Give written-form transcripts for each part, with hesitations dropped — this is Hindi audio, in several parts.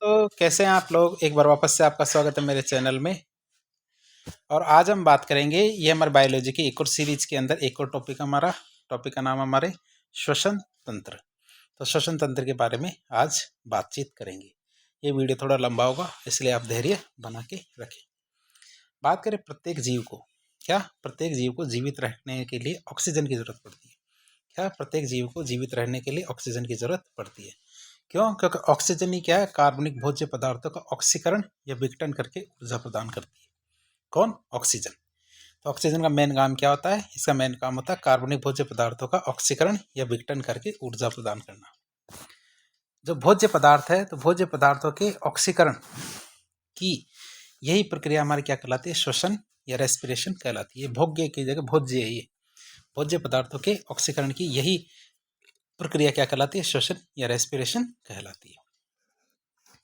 तो कैसे हैं आप लोग। एक बार वापस से आपका स्वागत है मेरे चैनल में। और आज हम बात करेंगे, ये हमारे बायोलॉजी की एक और सीरीज के अंदर एक और टॉपिक का नाम हमारे श्वसन तंत्र। तो श्वसन तंत्र के बारे में आज बातचीत करेंगे। ये वीडियो थोड़ा लंबा होगा, इसलिए आप धैर्य बना के रखें। बात करें प्रत्येक जीव को जीवित रहने के लिए ऑक्सीजन की जरूरत पड़ती है। प्रत्येक जीव को जीवित रहने के लिए ऑक्सीजन की जरूरत पड़ती है। क्यों? क्योंकि ऑक्सीजन ही कार्बनिक भोज्य पदार्थों का ऑक्सीकरण या विघटन करके ऊर्जा प्रदान करती है। कौन? ऑक्सीजन। तो ऑक्सीजन का मेन काम क्या होता है? इसका मेन काम होता है कार्बनिक भोज्य पदार्थों का ऑक्सीकरण या विघटन करके ऊर्जा प्रदान करना। जो भोज्य पदार्थ है, तो भोज्य पदार्थों के ऑक्सीकरण की यही प्रक्रिया हमारी क्या कहलाती है? श्वसन या रेस्पिरेशन कहलाती है। भोग्य की जगह भोज्य है। ये भोज्य पदार्थों के ऑक्सीकरण की यही प्रक्रिया क्या कहलाती है? श्वसन या रेस्पिरेशन कहलाती है।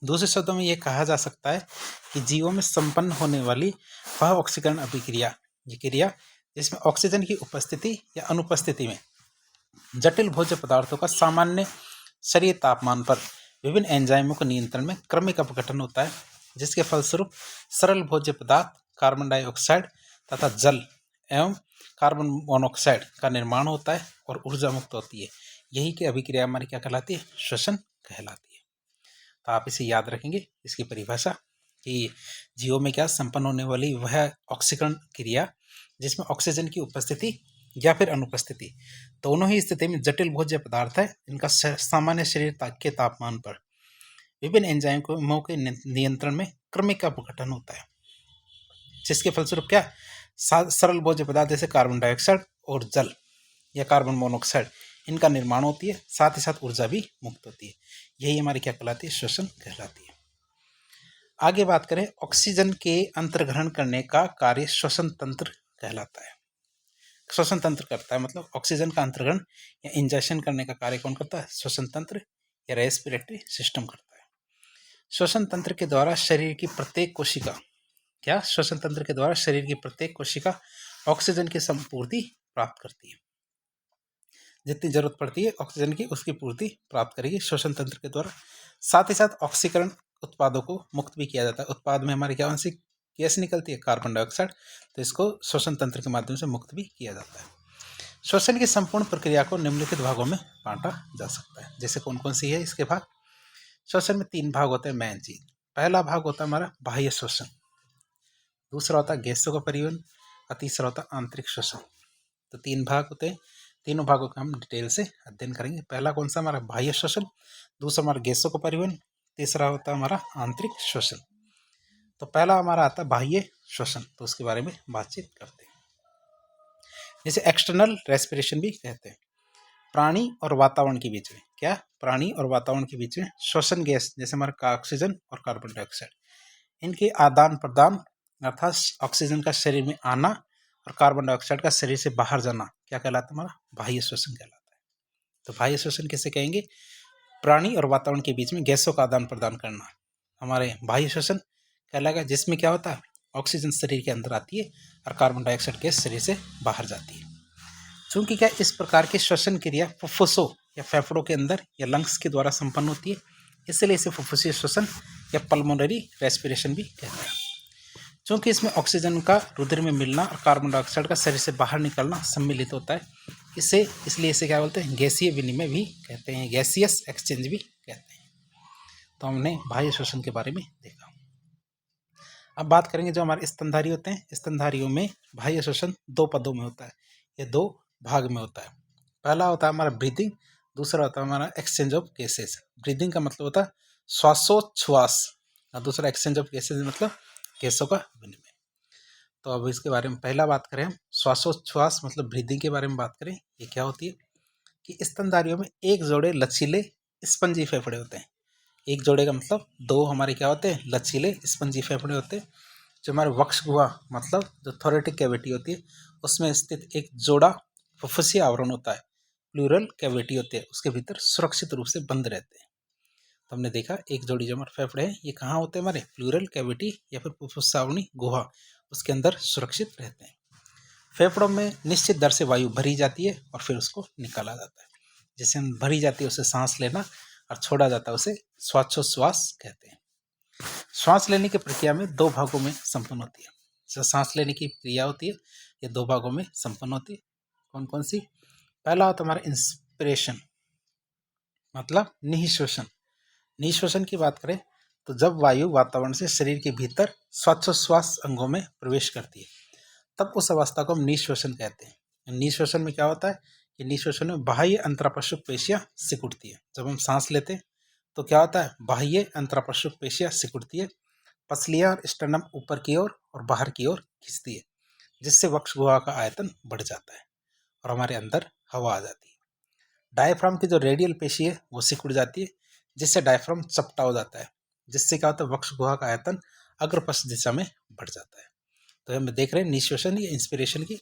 दूसरे शब्दों में यह कहा जा सकता है कि जीवों में संपन्न होने वाली वह ऑक्सीकरण अभिक्रिया, ये क्रिया जिसमें ऑक्सीजन की उपस्थिति या अनुपस्थिति में जटिल भोज्य पदार्थों का सामान्य शरीर तापमान पर विभिन्न एंजाइमों के नियंत्रण में क्रमिक अपघटन होता है, जिसके फलस्वरूप सरल भोज्य पदार्थ कार्बन डाइऑक्साइड तथा जल एवं कार्बन मोनोऑक्साइड का निर्माण होता है और ऊर्जा मुक्त होती है। यही की अभिक्रिया हमारी क्या कहलाती है? श्वसन कहलाती है। तो आप इसे याद रखेंगे, इसकी परिभाषा कि जीवों में संपन्न होने वाली वह ऑक्सीकरण क्रिया जिसमें ऑक्सीजन की उपस्थिति या फिर अनुपस्थिति दोनों ही स्थिति में जटिल भोज्य पदार्थ है, इनका सामान्य शरीर के तापमान पर विभिन्न एंजाइमों के नियंत्रण में क्रमिक अपघटन होता है, जिसके फलस्वरूप सरल भोज्य पदार्थ जैसे कार्बन डाइऑक्साइड और जल या कार्बन मोनोऑक्साइड इनका निर्माण होती है, साथ ही साथ ऊर्जा भी मुक्त होती है। यही हमारी क्या कहलाती है? श्वसन कहलाती है। आगे बात करें, ऑक्सीजन के अंतर्ग्रहण करने का कार्य श्वसन तंत्र कहलाता है। श्वसन तंत्र करता है, मतलब ऑक्सीजन का अंतर्ग्रहण या इंजेक्शन करने का कार्य कौन करता है? श्वसन तंत्र या रेस्पिरेटरी सिस्टम करता है। श्वसन तंत्र के द्वारा शरीर की प्रत्येक कोशिका ऑक्सीजन की संपूर्ति प्राप्त करती है। जितनी जरूरत पड़ती है ऑक्सीजन की, उसकी पूर्ति प्राप्त करेगी श्वसन तंत्र के द्वारा। साथ ही साथ ऑक्सीकरण उत्पादों को मुक्त भी किया जाता है। उत्पाद में हमारी कौन सी गैस निकलती है? Carbon dioxide. तो इसको श्वसन तंत्र के माध्यम से मुक्त भी किया जाता है। श्वसन की संपूर्ण प्रक्रिया को निम्नलिखित भागों में बांटा जा सकता है। जैसे कौन कौन सी है इसके भाग? श्वसन में 3 भाग होते हैं मेन चीज। पहला भाग होता है हमारा बाह्य श्वसन, दूसरा होता है गैसों का परिवहन और तीसरा होता है आंतरिक श्वसन। तो 3 भाग होते हैं। तीनों भागों का हम डिटेल से अध्ययन करेंगे। पहला कौन सा? हमारा बाह्य श्वसन, दूसरा हमारा गैसों का परिवहन, तीसरा होता है हमारा आंतरिक श्वसन। तो पहला हमारा आता है बाह्य श्वसन, तो उसके बारे में बातचीत करते हैं। जिसे एक्सटर्नल रेस्पिरेशन भी कहते हैं। प्राणी और वातावरण के बीच में प्राणी और वातावरण के बीच में श्वसन गैस जैसे हमारा ऑक्सीजन और कार्बन डाइऑक्साइड, इनके आदान प्रदान अर्थात ऑक्सीजन का शरीर में आना और कार्बन डाइऑक्साइड का शरीर से बाहर जाना क्या कहलाता है? हमारा बाह्य श्वसन कहलाता है। तो बाह्य श्वसन किसे कहेंगे? प्राणी और वातावरण के बीच में गैसों का आदान प्रदान करना हमारे बाह्य श्वसन कहलाएगा, जिसमें क्या होता है? ऑक्सीजन शरीर के अंदर आती है और कार्बन डाइऑक्साइड गैस शरीर से बाहर जाती है। चूंकि इस प्रकार की श्वसन क्रिया फुफ्फुसों या फेफड़ों के अंदर या लंग्स के द्वारा संपन्न होती है, इसलिए इसे फुफ्फुसीय श्वसन या पल्मोनरी रेस्पिरेशन भी कहते हैं। चूंकि इसमें ऑक्सीजन का रुधिर में मिलना और कार्बन डाइऑक्साइड का शरीर से बाहर निकलना सम्मिलित होता है, इसलिए इसे क्या बोलते हैं? गैसीय विनिमय भी कहते हैं, गैसियस एक्सचेंज भी कहते हैं। तो हमने बाह्य श्वसन के बारे में देखा। अब बात करेंगे जो हमारे स्तनधारी होते हैं। स्तनधारियों में बाह्य श्वसन 2 पदों में होता है, ये 2 भाग में होता है। पहला होता है हमारा ब्रीदिंग, दूसरा होता है हमारा एक्सचेंज ऑफ गैसेस। ब्रीदिंग का मतलब होता है श्वासोच्छ्वास और दूसरा एक्सचेंज ऑफ गैसेस मतलब गैसों का विनिमय। तो अब इसके बारे में पहला बात करें हम, श्वासोच्छ्वास मतलब ब्रीदिंग के बारे में बात करें। ये क्या होती है कि स्तनधारियों में एक जोड़े लचीले स्पंजी फेफड़े होते हैं। एक जोड़े का मतलब 2 हमारे क्या होते हैं? लचीले स्पंजी फेफड़े होते हैं। जो हमारे वक्ष गुहा मतलब जो थोरेटिक कैविटी होती है, उसमें स्थित एक जोड़ा फुफ्फुसीय आवरण होता है, प्लूरल कैविटी होती है, उसके भीतर सुरक्षित रूप से बंद रहते हैं। तो हमने देखा एक जोड़ी जो हमारे फेफड़े हैं ये कहाँ होते हैं? हमारे प्लूरल कैविटी या फिर फुफ्फुसावनी गुहा, उसके अंदर सुरक्षित रहते हैं। फेफड़ों में निश्चित दर से वायु भरी जाती है और फिर उसको निकाला जाता है। जिसे हम भरी जाती है उसे सांस लेना और छोड़ा जाता है उसे श्वासोच्छ्वास कहते हैं। श्वास लेने की प्रक्रिया में 2 भागों में संपन्न होती है। जो सांस लेने की क्रिया होती है ये 2 भागों में संपन्न होती है। कौन कौन सी? पहला होता है हमारा इंस्पिरेशन, मतलब निःश्वसन। निःश्वसन की बात करें तो जब वायु वातावरण से शरीर के भीतर श्वासोच्छ्वास अंगों में प्रवेश करती है तब उस अवस्था को हम निःश्वसन कहते हैं। निःश्वसन में क्या होता है कि निःश्वसन में बाह्य अंतरापश्रुक पेशियां सिकुड़ती है। जब हम सांस लेते हैं तो क्या होता है, बाह्य अंतरापश्रुक पेशियां सिकुड़ती है, पसलियां और स्टर्नम ऊपर की ओर और बाहर की ओर खिंचती है, जिससे वक्ष गुहा का आयतन बढ़ जाता है और हमारे अंदर हवा आ जाती है। डायफ्राम की जो रेडियल पेशी है वो सिकुड़ जाती है, जिससे डायफ्राम चपटा हो जाता है, जिससे क्या होता है, वक्ष गुहा का आयतन अग्रपश्च दिशा में बढ़ जाता है। तो हम देख रहे हैं निःश्वसन या इंस्पिरेशन की।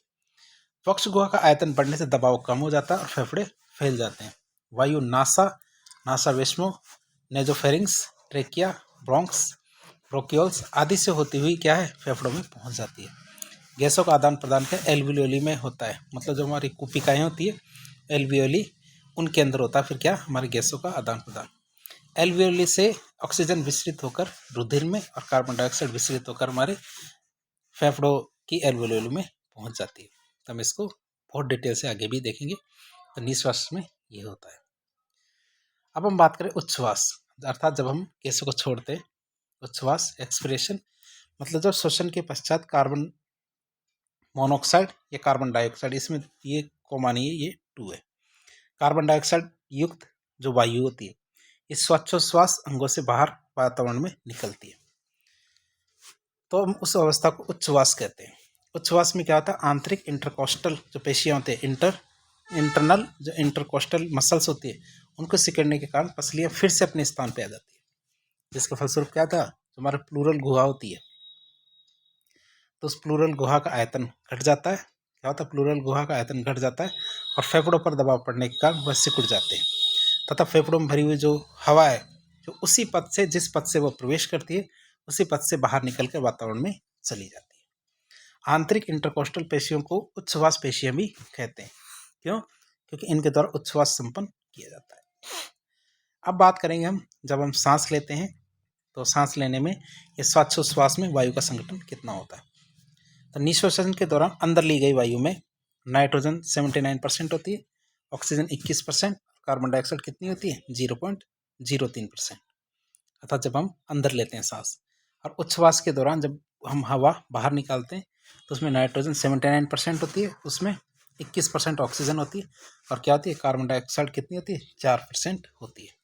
वक्ष गुहा का आयतन बढ़ने से दबाव कम हो जाता है और फेफड़े फैल जाते हैं। वायु नासावेश्मो, नेजोफेरिंग्स, ट्रेकिया, ब्रोंक्स, ब्रोंकियोल्स आदि से होती हुई क्या है, फेफड़ों में पहुंच जाती है। गैसों का आदान प्रदान क्या एल्वियोली में होता है, मतलब जो हमारी कुपिकाएं होती है एल्वियोली उनके अंदर होता है फिर क्या, हमारी गैसों का आदान प्रदान। एल्वियोली से ऑक्सीजन विसरित होकर रुधिर में और कार्बन डाइऑक्साइड विसरित होकर हमारे फेफड़ों की एल्वियोली में पहुंच जाती है। तो हम इसको बहुत डिटेल से आगे भी देखेंगे। तो निःश्वास में ये होता है। अब हम बात करें उच्छ्वास, अर्थात जब हम गैसों को छोड़ते हैं। उच्छ्वास एक्सपिरेशन मतलब जब श्वसन के पश्चात कार्बन मोनोऑक्साइड या कार्बन डाइऑक्साइड, इसमें ये को मानिए ये 2 है, कार्बन डाइऑक्साइड युक्त जो वायु होती है इस श्वासोच्छ्वास अंगों से बाहर वातावरण में निकलती है, तो हम उस अवस्था को उच्छ्वास कहते हैं। उच्छ्वास में क्या होता है, आंतरिक इंटरकोस्टल जो पेशियां होती है, इंटरनल जो इंटरकोस्टल मसल्स होती है उनको सिकुड़ने के कारण पसलियां फिर से अपने स्थान पे आ जाती है, जिसका फलस्वरूप क्या था, जो हमारा प्लूरल गुहा होती है तो उस प्लूरल गुहा का आयतन घट जाता है। क्या होता है, प्लूरल गुहा का आयतन घट जाता है और फेफड़ों पर दबाव पड़ने के कारण वह सिकुड़ जाते हैं तथा फेफड़ों में भरी हुई जो हवा है जो उसी पथ से, जिस पथ से वह प्रवेश करती है उसी पथ से बाहर निकलकर वातावरण में चली जाती है। आंतरिक इंटरकोस्टल पेशियों को उच्छ्वास पेशियां भी कहते हैं। क्यों? क्योंकि इनके द्वारा उच्छ्वास संपन्न किया जाता है। अब बात करेंगे हम, जब हम सांस लेते हैं तो सांस लेने में या श्वासोच्छ्वास में वायु का संगठन कितना होता है। तो निःश्वसन के दौरान अंदर ली गई वायु में नाइट्रोजन 79% होती है, ऑक्सीजन 21%, कार्बन डाइऑक्साइड कितनी होती है 0.03%। अर्थात जब हम अंदर लेते हैं सांस, और उच्छ्वास के दौरान जब हम हवा बाहर निकालते हैं तो उसमें नाइट्रोजन 79% होती है, उसमें 21% ऑक्सीजन होती है और क्या होती है, कार्बन डाइऑक्साइड कितनी होती है 4% होती है।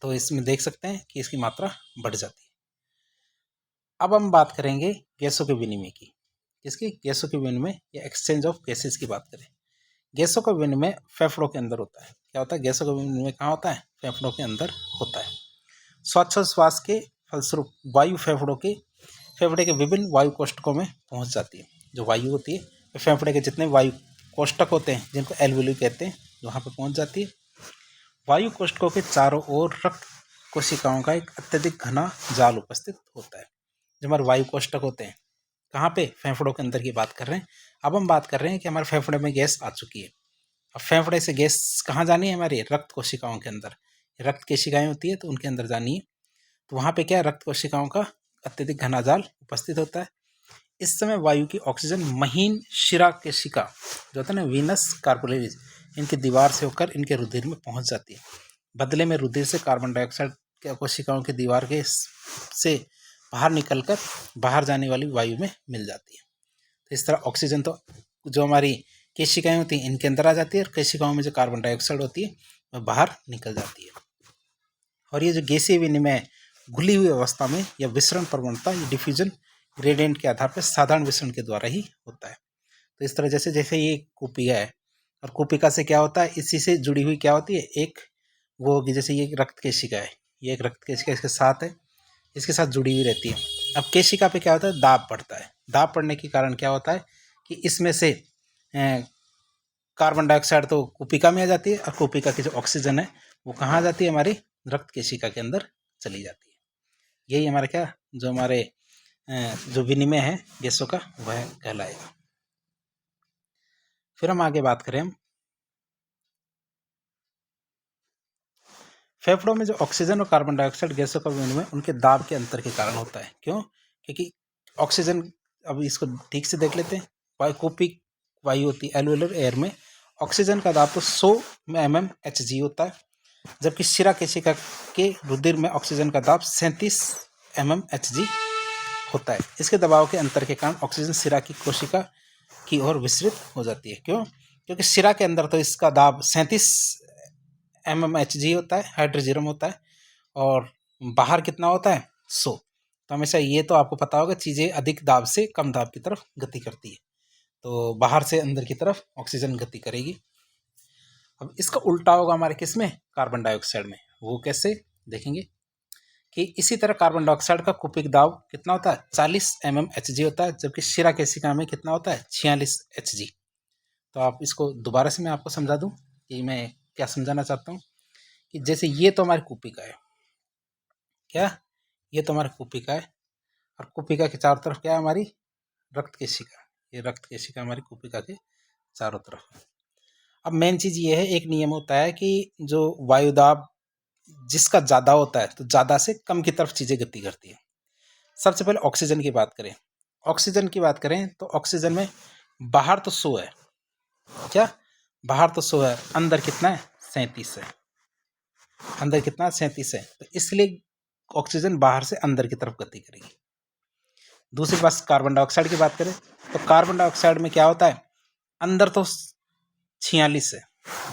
तो इसमें देख सकते हैं कि इसकी मात्रा बढ़ जाती है। अब हम बात करेंगे गैसों के विनिमय की। किसकी? गैसों के विनिमय या एक्सचेंज ऑफ गैसेस की बात करें। गैसों का विनिमय फेफड़ों के अंदर होता है। क्या होता है, गैसों का विनिमय कहाँ होता है, फेफड़ों के अंदर होता है। श्वासोच्छ्वास के फलस्वरूप वायु फेफड़े के विभिन्न वायु कोष्ठकों में पहुंच जाती है। जो वायु होती है फेफड़े के जितने वायु कोष्ठक होते हैं जिनको एल्वियोली कहते हैं, वहाँ पर पहुंच जाती है। वायु कोष्ठकों के चारों ओर रक्त कोशिकाओं का एक अत्यधिक घना जाल उपस्थित होता है। जो हमारे वायु कोष्ठक होते हैं कहाँ पे, फेफड़ों के अंदर की बात कर रहे हैं। अब हम बात कर रहे हैं कि हमारे फेफड़े में गैस आ चुकी है। अब फेफड़े से गैस कहाँ जानी है, हमारी रक्त कोशिकाओं के अंदर। रक्त कोशिकाएं होती है तो उनके अंदर जानी है। तो वहाँ पे क्या है, रक्त कोशिकाओं का अत्यधिक घना जाल उपस्थित होता है। इस समय वायु की ऑक्सीजन महीन शिरा कोशिका जो होता है ना, वीनस कार्पोलेरिस, इनकी दीवार से होकर इनके रुधिर में पहुंच जाती है। बदले में रुधिर से कार्बन डाइऑक्साइड कोशिकाओं की दीवार के से बाहर निकलकर बाहर जाने वाली वायु में मिल जाती है। तो इस तरह ऑक्सीजन तो जो हमारी कोशिकाएं होती हैं इनके अंदर आ जाती है और कोशिकाओं में जो कार्बन डाइऑक्साइड होती है वह बाहर निकल जाती है। और ये जो गैसीय विनिमय घुली हुई अवस्था में या विसरण प्रवणता या डिफ्यूजन ग्रेडियंट के आधार पर साधारण विसरण के द्वारा ही होता है। तो इस तरह जैसे जैसे ये कुपिका है और कुपिका से क्या होता है, इसी से जुड़ी हुई क्या होती है, एक वो होगी, जैसे ये रक्त केशिका है, ये एक रक्त केशिका इसके साथ है, इसके साथ जुड़ी हुई रहती है। अब केशिका पे क्या होता है, दाब पड़ता है। दाब पड़ने के कारण क्या होता है कि इसमें से कार्बन डाइऑक्साइड तो कुपिका में आ जाती है और कुपिका की जो ऑक्सीजन है वो कहाँ आ जाती है, हमारी रक्त केशिका के अंदर चली जाती है। यही हमारा क्या, जो हमारे जो विनिमय है गैसों का वह कहलाएगा। फिर हम आगे बात करें, फेफड़ों में जो ऑक्सीजन और कार्बन डाइऑक्साइड गैसों का विनिमय उनके दाब के अंतर के कारण होता है। क्यों? क्योंकि ऑक्सीजन, अब इसको ठीक से देख लेते हैं। वायुकोपिक वायु होती है एल्वेलर एयर में, ऑक्सीजन का दाब तो 100 mmHg होता है, जबकि शिरा केशिका के रुधिर में ऑक्सीजन का दाब 37 mmHg होता है। इसके दबाव के अंतर के कारण ऑक्सीजन शिरा की कोशिका की ओर विसरित हो जाती है। क्यों? क्योंकि शिरा के अंदर तो इसका दाब 37 mmHg होता है, हाइड्रोजीरम होता है, और बाहर कितना होता है? 100। तो हमेशा ये तो आपको पता होगा, चीज़ें अधिक दाब से कम दाब की तरफ गति करती है, तो बाहर से अंदर की तरफ ऑक्सीजन गति करेगी। अब इसका उल्टा होगा हमारे किस में? कार्बन डाइऑक्साइड में। वो कैसे देखेंगे कि इसी तरह कार्बन डाइऑक्साइड का कुपिक दाब कितना होता है? 40 mmHg होता है, जबकि शिरा केशिका में कितना होता है? 46 Hg। तो आप इसको दोबारा से मैं आपको समझा दूं कि मैं क्या समझाना चाहता हूँ, कि जैसे ये तो हमारी कुपिका है, क्या ये तो हमारी कुपिका है, और कुपिका के चारों तरफ क्या है? हमारी रक्त केशिका। ये रक्त केशिका हमारी कुपिका के चारों तरफ। अब मेन चीज़ ये है, एक नियम होता है कि जो वायुदाब जिसका ज़्यादा होता है तो ज़्यादा से कम की तरफ चीज़ें गति करती है। सबसे पहले ऑक्सीजन की बात करें। ऑक्सीजन की बात करें तो ऑक्सीजन में बाहर तो 100 है, क्या बाहर तो 100 है, अंदर कितना है? 37 है। अंदर कितना? 37 है। तो इसलिए ऑक्सीजन बाहर से अंदर की तरफ गति करेगी। दूसरी बात कार्बन डाइऑक्साइड की बात करें तो कार्बन डाइऑक्साइड में क्या होता है? अंदर तो 46 है,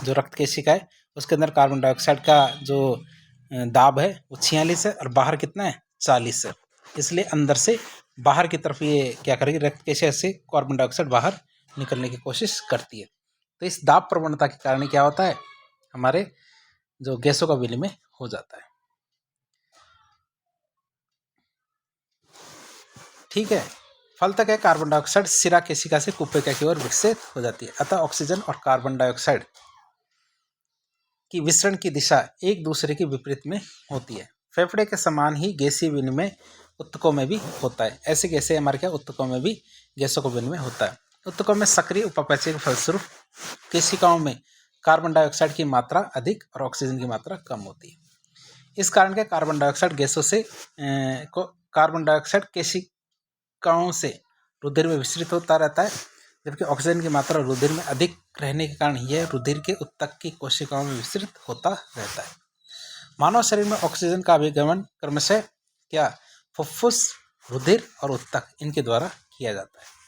जो रक्त केशिका है उसके अंदर कार्बन डाइऑक्साइड का जो दाब है वो 46 है, और बाहर कितना है? 40 है। इसलिए अंदर से बाहर की तरफ ये क्या करेगी? रक्त केशिका से कार्बन डाइऑक्साइड बाहर निकलने की कोशिश करती है। तो इस दाब प्रवणता के कारण क्या होता है? हमारे जो गैसों का विनिमय हो जाता है। ठीक है। फलतः कार्बन डाइऑक्साइड शिरा केशिका से कुपिका की ओर विकसित हो जाती है। अतः ऑक्सीजन और कार्बन डाइऑक्साइड की विसरण की दिशा एक दूसरे के विपरीत में होती है। फेफड़े के समान ही गैसीय विनिमय उत्तकों में भी होता है। ऐसे गैसें हमारे क्या? उत्तकों में भी गैसों का विनिमय होता है। उत्तकों में सक्रिय उपापचय के फलस्वरूप केशिकाओं में कार्बन डाइऑक्साइड की मात्रा अधिक और ऑक्सीजन की मात्रा कम होती है। इस कारण के कार्बन डाइऑक्साइड गैसों से कार्बन डाइऑक्साइड केशिकाओं से रुधिर में विसरित होता रहता है, जबकि ऑक्सीजन की मात्रा रुधिर में अधिक रहने के कारण यह रुधिर के उत्तक की कोशिकाओं में विसरित होता रहता है। मानव शरीर में ऑक्सीजन का अभिगमन क्रमशः क्या? फुफ्फुस, रुधिर और उत्तक, इनके द्वारा किया जाता है।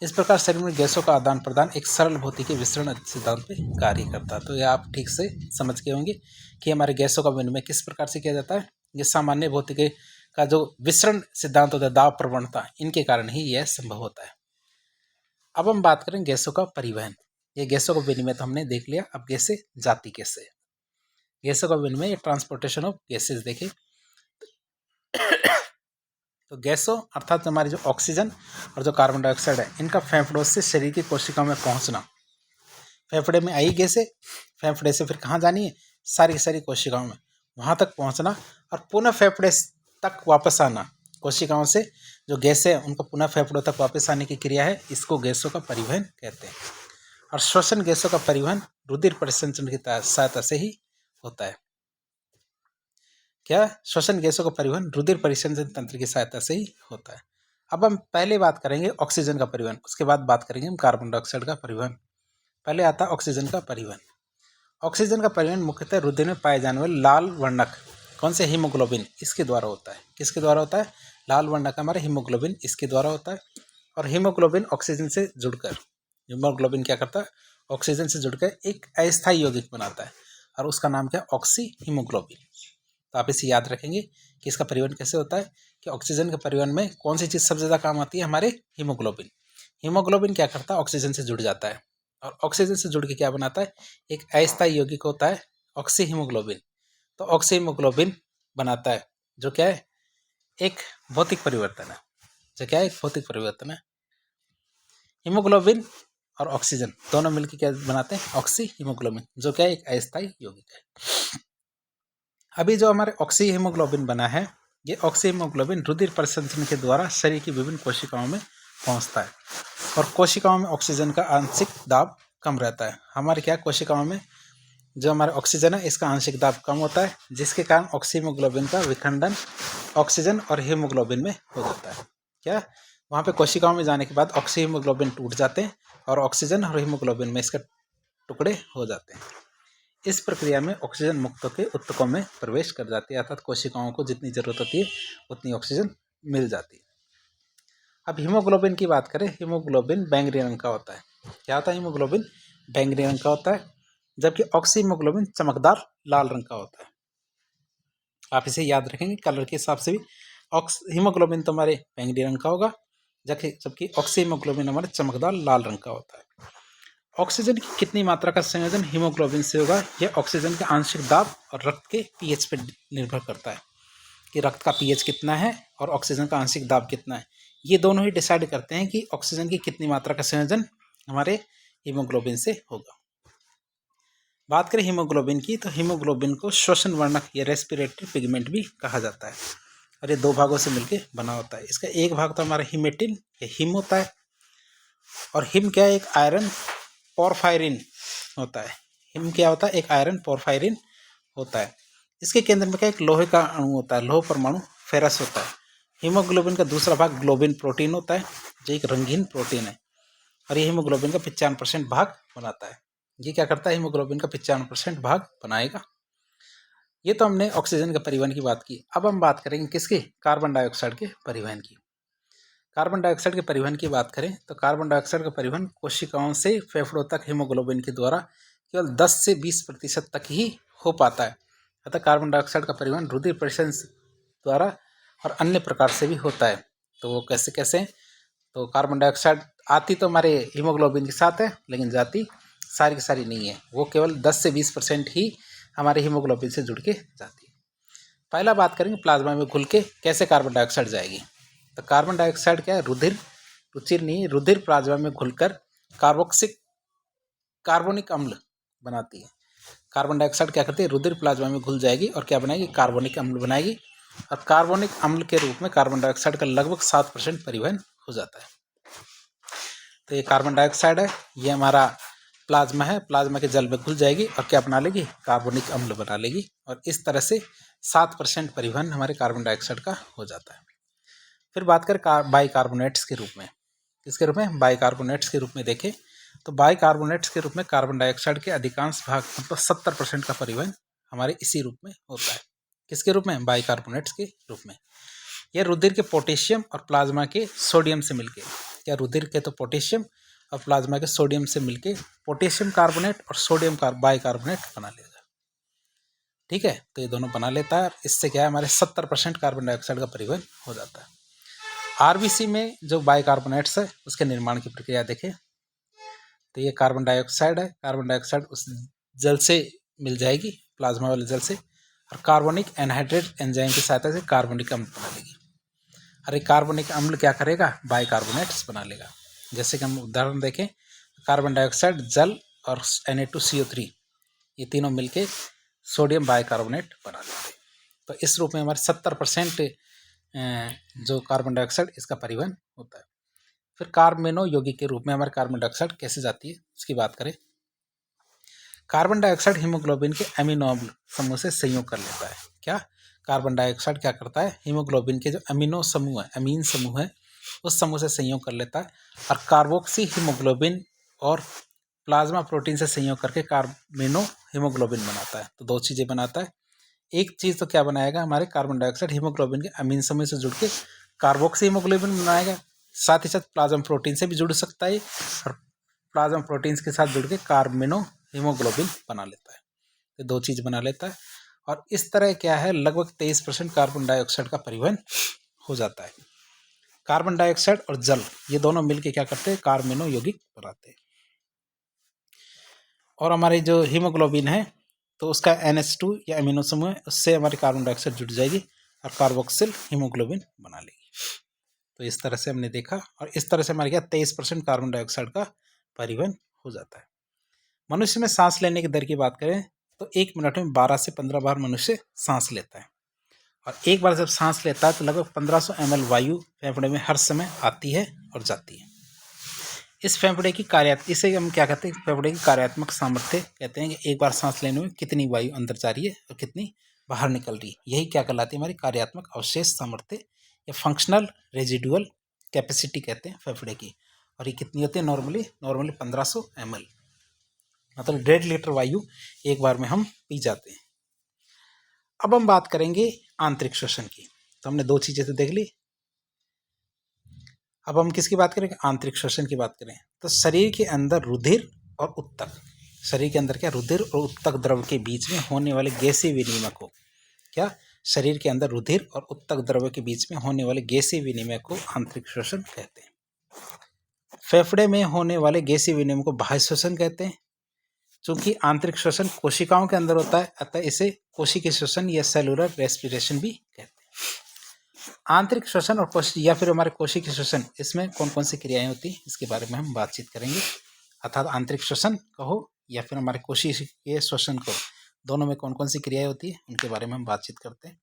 इस प्रकार शरीर में गैसों का आदान प्रदान एक सरल भौतिकी विसरण सिद्धांत पे कार्य करता है। तो ये आप ठीक से समझ गए होंगे कि हमारे गैसों का विनिमय किस प्रकार से किया जाता है। ये सामान्य भौतिकी का जो विसरण सिद्धांत होता है, दाब प्रवणता, इनके कारण ही यह संभव होता है। अब हम बात करें गैसों का परिवहन। ये गैसों का विनिमय तो हमने देख लिया, अब गैसें जाती कैसे? गैसों का विनिमय, ट्रांसपोर्टेशन ऑफ गैसेस देखें। तो गैसों अर्थात हमारी जो ऑक्सीजन और जो कार्बन डाइऑक्साइड है, इनका फेफड़ों से शरीर की कोशिकाओं में पहुंचना। फेफड़े में आई गैसें, फेफड़े से फिर कहाँ जानी है? सारी की सारी कोशिकाओं में, वहाँ तक पहुँचना और पुनः फेफड़े तक वापस आना। कोशिकाओं से जो गैसें हैं उनको पुनः फेफड़ों तक वापस आने की क्रिया है, इसको गैसों का परिवहन कहते हैं। और श्वसन गैसों का परिवहन रुधिर परिसंचरण की सहायता से ही होता है। क्या? श्वसन गैसों का परिवहन रुधिर परिसंचरण तंत्र की सहायता से ही होता है। अब हम पहले बात करेंगे ऑक्सीजन का परिवहन, उसके बाद बात करेंगे हम कार्बन डाइऑक्साइड का परिवहन। पहले आता है ऑक्सीजन का परिवहन। ऑक्सीजन का परिवहन मुख्यतः रुधिर में पाए जाने वाले लाल वर्णक कौन से? हीमोग्लोबिन, इसके द्वारा होता है। किसके द्वारा होता है? लाल वर्णक हमारे हीमोग्लोबिन, इसके द्वारा होता है। और हीमोग्लोबिन ऑक्सीजन से जुड़कर, हीमोग्लोबिन क्या करता है? ऑक्सीजन से जुड़कर एक अस्थायी यौगिक बनाता है, और उसका नाम क्या? Oxy haemoglobin. तो आप इसे याद रखेंगे कि इसका परिवहन कैसे होता है, कि ऑक्सीजन के परिवहन में कौन सी चीज़ सबसे ज़्यादा काम आती है? हमारे हीमोग्लोबिन। हीमोग्लोबिन क्या करता है? ऑक्सीजन से जुड़ जाता है, और ऑक्सीजन से जुड़ के क्या बनाता है? एक अस्थायी यौगिक होता है ऑक्सी हीमोग्लोबिन। तो ऑक्सी हीमोग्लोबिन बनाता है, जो क्या है? एक भौतिक परिवर्तन है। जो क्या है? एक भौतिक परिवर्तन है। हीमोग्लोबिन और ऑक्सीजन दोनों मिलकर क्या बनाते हैं? ऑक्सी हीमोग्लोबिन, जो क्या है? एक अस्थायी यौगिक है। अभी जो हमारे ऑक्सी हीमोग्लोबिन बना है, ये ऑक्सी हीमोग्लोबिन रुधिर परिसंचरण के द्वारा शरीर की विभिन्न कोशिकाओं में पहुंचता है, और कोशिकाओं में ऑक्सीजन का आंशिक दाब कम रहता है। हमारे क्या कोशिकाओं में जो हमारा ऑक्सीजन है इसका आंशिक दाब कम होता है, जिसके कारण ऑक्सीहीमोग्लोबिन का विखंडन ऑक्सीजन और हीमोग्लोबिन में हो जाता है। क्या वहाँ पे कोशिकाओं में जाने के बाद ऑक्सीहीमोग्लोबिन टूट जाते हैं और ऑक्सीजन और हीमोग्लोबिन में इसके टुकड़े हो जाते हैं। इस प्रक्रिया में ऑक्सीजन मुक्त होकर उत्तकों में प्रवेश कर जाती है, अर्थात कोशिकाओं को जितनी जरूरत होती है उतनी ऑक्सीजन मिल जाती है। अब हीमोग्लोबिन की बात करें, हीमोग्लोबिन बैंगनी रंग का होता है। क्या होता है? हीमोग्लोबिन बैंगनी रंग का होता है, जबकि ऑक्सीहीमोग्लोबिन चमकदार लाल रंग का होता है। आप इसे याद रखेंगे कलर के हिसाब से भी। हीमोग्लोबिन तो हमारे बैंगनी रंग का होगा, जबकि ऑक्सीहीमोग्लोबिन हमारे चमकदार लाल रंग का होता है। ऑक्सीजन की कितनी मात्रा का संयोजन हीमोग्लोबिन से होगा, यह ऑक्सीजन के आंशिक दाब और रक्त के पीएच पर निर्भर करता है कि रक्त का पीएच कितना है और ऑक्सीजन का आंशिक दाब कितना है। ये दोनों ही डिसाइड करते हैं कि ऑक्सीजन की कितनी मात्रा का संयोजन हमारे हीमोग्लोबिन से होगा। बात करें हीमोग्लोबिन की, तो हीमोग्लोबिन को श्वसन वर्णक या रेस्पिरेटरी पिगमेंट भी कहा जाता है और ये दो भागों से मिलकर बना होता है। इसका एक भाग तो हमारा हीमेटिन या हिम होता है, और हिम क्या है? एक आयरन पोरफायरिन होता है। हिम क्या होता है? एक आयरन पोरफायरिन होता है। इसके केंद्र में क्या एक लोहे का अणु होता है, लोह परमाणु फेरस होता है। हीमोग्लोबिन का दूसरा भाग ग्लोबिन प्रोटीन होता है, जो एक रंगीन प्रोटीन है, और ये हीमोग्लोबिन का 95% भाग बनाता है। ये क्या करता है? हीमोग्लोबिन का 95% भाग बनाएगा। ये तो हमने ऑक्सीजन के परिवहन की बात की। अब हम बात करेंगे किसकी? कार्बन डाइऑक्साइड के परिवहन की। कार्बन डाइऑक्साइड के परिवहन की बात करें तो कार्बन डाइऑक्साइड का परिवहन कोशिकाओं से फेफड़ों तक हीमोग्लोबिन के द्वारा केवल 10 से 20% तक ही हो पाता है। अतः कार्बन डाइऑक्साइड का परिवहन रुधिर परिसंचरण द्वारा और अन्य प्रकार से भी होता है। तो वो कैसे कैसे? तो कार्बन डाइऑक्साइड आती तो हमारे हीमोग्लोबिन के साथ है, लेकिन जाती सारी की सारी नहीं है। वो केवल 10 से 20% ही हमारे हीमोग्लोबिन से जुड़ के जाती है। पहला बात करेंगे प्लाज्मा में घुल के कैसे कार्बन डाइऑक्साइड जाएगी। तो कार्बन डाइऑक्साइड क्या है? रुधिर प्लाज्मा में घुलकर कार्बोनिक अम्ल बनाती है। कार्बन डाइऑक्साइड क्या करती है? रुधिर प्लाज्मा में घुल जाएगी और क्या बनाएगी? कार्बोनिक अम्ल बनाएगी, और कार्बोनिक अम्ल के रूप में कार्बन डाइऑक्साइड का लगभग 7% परिवहन हो जाता है। तो ये कार्बन डाइऑक्साइड है, ये हमारा प्लाज्मा है, प्लाज्मा के जल में घुल जाएगी और क्या बना लेगी? कार्बोनिक अम्ल बना लेगी, और इस तरह से 7% परिवहन हमारे कार्बन डाइऑक्साइड का हो जाता है। फिर बात करें बाइकार्बोनेट्स के रूप में। किसके रूप में? बाइकार्बोनेट्स के रूप में देखें तो बाइकार्बोनेट्स के रूप में कार्बन डाइऑक्साइड के अधिकांश भाग मतलब 70% का परिवहन हमारे इसी रूप में होता है। किसके रूप में? बाइकार्बोनेट्स के रूप में। यह रुधिर के पोटेशियम और प्लाज्मा के सोडियम से मिलके, क्या रुधिर के तो पोटेशियम और प्लाज्मा के सोडियम से मिलके पोटेशियम कार्बोनेट और सोडियम बाइकार्बोनेट बना लेगा। ठीक है, तो ये दोनों बना लेता है। इससे क्या है? हमारे 70% कार्बन डाइऑक्साइड का परिवहन हो जाता है। आरबीसी में जो बाइकार्बोनेट्स है उसके निर्माण की प्रक्रिया देखें तो ये कार्बन डाइऑक्साइड है। कार्बन डाइऑक्साइड उस जल से मिल जाएगी, प्लाज्मा वाले जल से, और कार्बोनिक एनहाइड्रेट एंजाइम की सहायता से कार्बोनिक अम्ल बना लेगी। और ये कार्बोनिक अम्ल क्या करेगा? बाइकार्बोनेट्स बना लेगा। जैसे कि हम उदाहरण देखें, कार्बन डाइऑक्साइड, जल और Na2CO3 ये तीनों मिलके सोडियम बाइकार्बोनेट बना लेते हैं। तो इस रूप में हमारे 70% जो कार्बन डाइऑक्साइड इसका परिवहन होता है। फिर कार्बेनो यौगिक के रूप में हमारे कार्बन डाइऑक्साइड कैसे जाती है इसकी बात करें। कार्बन डाइऑक्साइड हीमोग्लोबिन के अमीनो अम्ल समूह से संयोग कर लेता है। क्या? कार्बन डाइऑक्साइड क्या करता है? हीमोग्लोबिन के जो अमीनो समूह है, अमीन समूह है, उस समूह से संयोग कर लेता है और कार्बोक्सी हीमोग्लोबिन और प्लाज्मा प्रोटीन से संयोग करके कार्बेनो हीमोग्लोबिन बनाता है। तो दो चीज़ें बनाता है। एक चीज़ तो क्या बनाएगा? हमारे कार्बन डाइऑक्साइड हीमोग्लोबिन के अमीन समूह से जुड़ के कार्बोक्सी हीमोग्लोबिन बनाएगा। साथ ही साथ प्लाज्मा प्रोटीन से भी जुड़ सकता है और प्लाज्मा प्रोटीन के साथ जुड़ के कार्बेनो हीमोग्लोबिन बना लेता है। ये दो चीज़ बना लेता है, और इस तरह क्या है? लगभग 23% कार्बन डाइऑक्साइड का परिवहन हो जाता है। कार्बन डाइऑक्साइड और जल ये दोनों मिलके क्या करते हैं? कार्बेनो यौगिक बनाते हैं। और हमारे जो हीमोग्लोबिन है तो उसका NH2 या अमीनो समूह है, उससे हमारी कार्बन डाइऑक्साइड जुड़ जाएगी और कार्बोक्सिल हीमोग्लोबिन बना लेगी। तो इस तरह से हमने देखा, और इस तरह से हमारे क्या 23% कार्बन डाइऑक्साइड का परिवहन हो जाता है। मनुष्य में सांस लेने की दर की बात करें तो 1 मिनट में 12 से 15 बार मनुष्य सांस लेता है, और एक बार जब सांस लेता है तो लगभग 1500 ml वायु फेफड़े में हर समय आती है और जाती है। इस फेफड़े की इसे हम क्या कहते हैं, फेफड़े की कार्यात्मक सामर्थ्य कहते हैं कि एक बार सांस लेने में कितनी वायु अंदर जा रही है और कितनी बाहर निकल रही है। यही क्या कहलाती है, हमारी कार्यात्मक अवशेष सामर्थ्य या फंक्शनल रेजिडुअल कैपेसिटी कहते हैं फेफड़े की। और ये कितनी होती है, नॉर्मली 1500 ml, मतलब 1.5 लीटर वायु एक बार में हम पी जाते हैं। अब हम बात करेंगे आंतरिक श्वसन की। तो हमने 2 चीजें तो देख ली, अब हम किसकी बात करेंगे, आंतरिक श्वसन की बात करें। तो शरीर के अंदर रुधिर और उत्तक, शरीर के अंदर क्या, रुधिर और उत्तक द्रव के बीच में होने वाले गैसीय विनिमय को क्या, शरीर के अंदर रुधिर और उत्तक द्रव के बीच में होने वाले गैसीय विनिमय को आंतरिक श्वसन कहते हैं। फेफड़े में होने वाले गैसीय विनिमय को बाह्य श्वसन कहते हैं। चूंकि आंतरिक श्वसन कोशिकाओं के अंदर होता है, अतः इसे कोशिकीय श्वसन या सेलुलर रेस्पिरेशन भी कहते हैं। आंतरिक श्वसन और या फिर हमारे कोशिकीय श्वसन, इसमें कौन कौन सी क्रियाएं होती हैं, इसके बारे में हम बातचीत करेंगे। अर्थात आंतरिक श्वसन कहो या फिर हमारे कोशिकीय श्वसन कहो, दोनों में कौन कौन सी क्रियाएं होती है, उनके बारे में हम बातचीत करते हैं।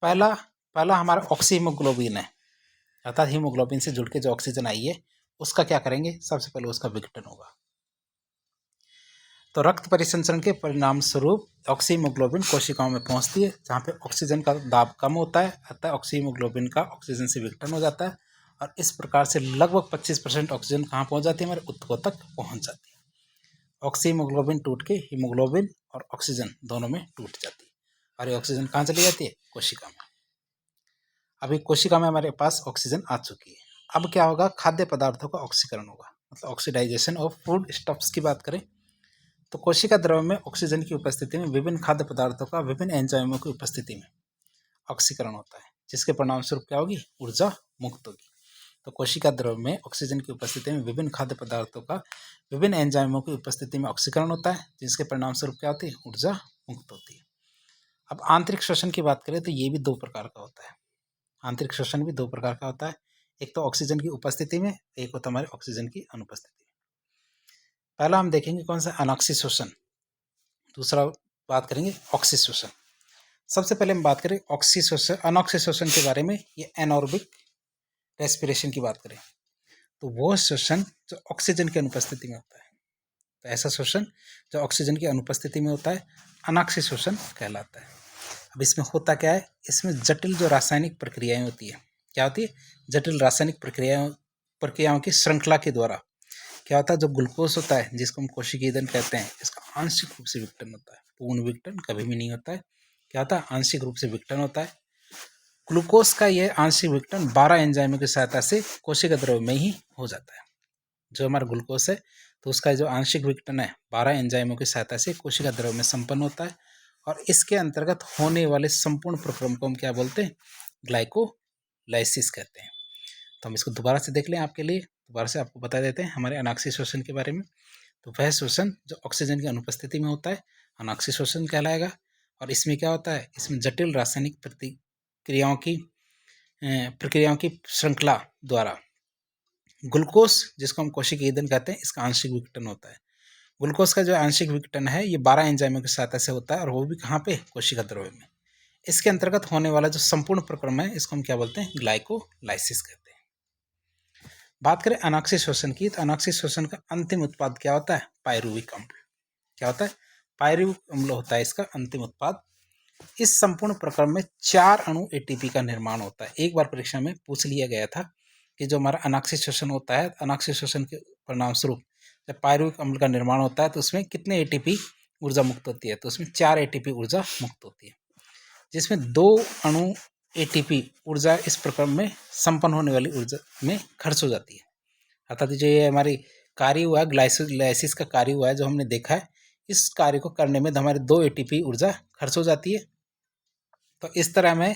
पहला हमारा ऑक्सीहीमोग्लोबिन है, अर्थात हीमोग्लोबिन से जुड़ के जो ऑक्सीजन आई है उसका क्या करेंगे, सबसे पहले उसका विघटन होगा। तो रक्त परिसंचरण के परिणाम स्वरूप ऑक्सीहीमोग्लोबिन कोशिकाओं में पहुंचती है, जहाँ पे ऑक्सीजन का दाब कम होता है, अतः ऑक्सीहीमोग्लोबिन का ऑक्सीजन से विघटन हो जाता है और इस प्रकार से लगभग 25% ऑक्सीजन कहाँ पहुंच जाती है, हमारे उत्तकों तक पहुंच जाती है। ऑक्सीहीमोग्लोबिन टूट के हीमोग्लोबिन और ऑक्सीजन दोनों में टूट जाती है और ये ऑक्सीजन कहाँ चली जाती है, कोशिका में। अभी कोशिका में हमारे पास ऑक्सीजन आ चुकी है। अब क्या होगा, खाद्य पदार्थों का ऑक्सीकरण होगा, मतलब ऑक्सीडाइजेशन ऑफ फूड स्टफ्स की बात करें तो कोशिका द्रव में ऑक्सीजन की उपस्थिति में विभिन्न खाद्य पदार्थों का विभिन्न एंजाइमों की उपस्थिति में ऑक्सीकरण होता है, जिसके परिणाम स्वरूप क्या होगी, ऊर्जा मुक्त होगी। तो कोशिका द्रव में ऑक्सीजन की उपस्थिति में विभिन्न खाद्य पदार्थों का विभिन्न एंजाइमों की उपस्थिति में ऑक्सीकरण होता है, जिसके परिणाम स्वरूप क्या होती है, ऊर्जा मुक्त होती है। अब आंतरिक श्वसन की बात करें तो ये भी 2 प्रकार का होता है। आंतरिक श्वसन भी 2 प्रकार का होता है, एक तो ऑक्सीजन की उपस्थिति में, एक होता है हमारे ऑक्सीजन की अनुपस्थिति में। पहला हम देखेंगे कौन सा, अनॉक्सी श्वसन। दूसरा बात करेंगे ऑक्सी श्वसन। सबसे पहले हम बात करें ऑक्सी श्वसन, अनॉक्सी श्वसन के बारे में। ये एनॉर्बिक रेस्पिरेशन की बात करें तो वो श्वसन जो ऑक्सीजन की अनुपस्थिति में होता है, तो ऐसा श्वसन जो ऑक्सीजन की अनुपस्थिति में होता है अनॉक्सी श्वसन कहलाता है। अब इसमें होता क्या है, इसमें जटिल जो रासायनिक प्रक्रियाएं होती है, क्या होती है, जटिल रासायनिक प्रक्रियाओं की श्रृंखला के द्वारा क्या होता है, जो ग्लूकोज होता है जिसको हम कोशिकीय ईंधन कहते हैं, इसका आंशिक रूप से विघटन होता है। पूर्ण विघटन कभी भी नहीं होता है, क्या होता है, आंशिक रूप से विघटन होता है। ग्लूकोज का यह आंशिक विघटन 12 एंजाइमों की सहायता से कोशिका द्रव में ही हो जाता है। जो हमारा ग्लूकोज है तो उसका जो आंशिक विघटन है 12 एंजाइमों की सहायता से कोशिका द्रव में संपन्न होता है और इसके अंतर्गत होने वाले संपूर्ण प्रक्रम को हम क्या बोलते हैं, ग्लाइकोलाइसिस कहते हैं। तो हम इसको दोबारा से देख लें आपके लिए, दोबारा से आपको बता देते हैं हमारे अनॉक्सी श्वसन के बारे में। तो वह श्वसन जो ऑक्सीजन की अनुपस्थिति में होता है अनॉक्सी श्वसन कहलाएगा और इसमें क्या होता है, इसमें जटिल रासायनिक प्रक्रियाओं की श्रृंखला द्वारा ग्लूकोज जिसको हम कोशिकीय ईंधन कहते हैं, इसका आंशिक विघटन होता है। ग्लूकोज का जो आंशिक विघटन है ये 12 एंजाइमों की सहायता से होता है और वो भी कहाँ पे, कोशिका द्रव में। इसके अंतर्गत होने वाला जो संपूर्ण प्रक्रम है इसको हम क्या बोलते हैं, ग्लाइकोलाइसिस कहते हैं। बात करें अनॉक्सी श्वसन की, तो अनॉक्सी श्वसन का अंतिम उत्पाद क्या होता है, पायरुविक अम्ल। क्या होता है, पायरुविक अम्ल होता है इसका अंतिम उत्पाद। इस संपूर्ण प्रक्रम में 4 अणु एटीपी का निर्माण होता है। एक बार परीक्षा में पूछ लिया गया था कि जो हमारा अनॉक्सी श्वसन होता है, अनॉक्सी श्वसन के परिणाम स्वरूप जब पायरुविक अम्ल का निर्माण होता है तो उसमें कितने एटीपी ऊर्जा मुक्त होती है, तो उसमें 4 एटीपी ऊर्जा मुक्त होती है, जिसमें 2 अणु एटीपी ऊर्जा इस प्रक्रम में संपन्न होने वाली ऊर्जा में खर्च हो जाती है। अर्थात जो ये हमारी कार्य हुआ है, ग्लाइकोलाइसिस का कार्य हुआ है जो हमने देखा है, इस कार्य को करने में हमारे 2 एटीपी ऊर्जा खर्च हो जाती है। तो इस तरह में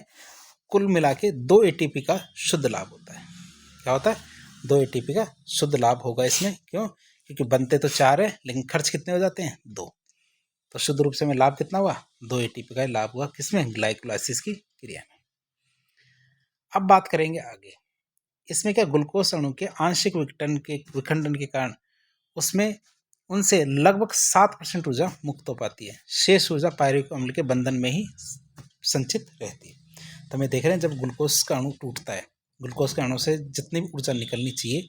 कुल मिला के 2 एटीपी का शुद्ध लाभ होता है। क्या होता है, 2 एटीपी का शुद्ध लाभ होगा इसमें। क्यों, क्योंकि बनते तो 4 है लेकिन खर्च कितने हो जाते हैं, 2। तो शुद्ध रूप से में लाभ कितना हुआ, 2 एटीपी का लाभ हुआ, किसमें, ग्लाइकोलाइसिस की क्रिया में। अब बात करेंगे आगे, इसमें क्या, ग्लूकोज अणु के आंशिक विखंडन के कारण उसमें उनसे लगभग 7% ऊर्जा मुक्त हो पाती है। शेष ऊर्जा पायरुविक अम्ल के बंधन में ही संचित रहती है। तो हमें देख रहे हैं जब ग्लूकोज का अणु टूटता है, ग्लूकोज के अणु से जितनी भी ऊर्जा निकलनी चाहिए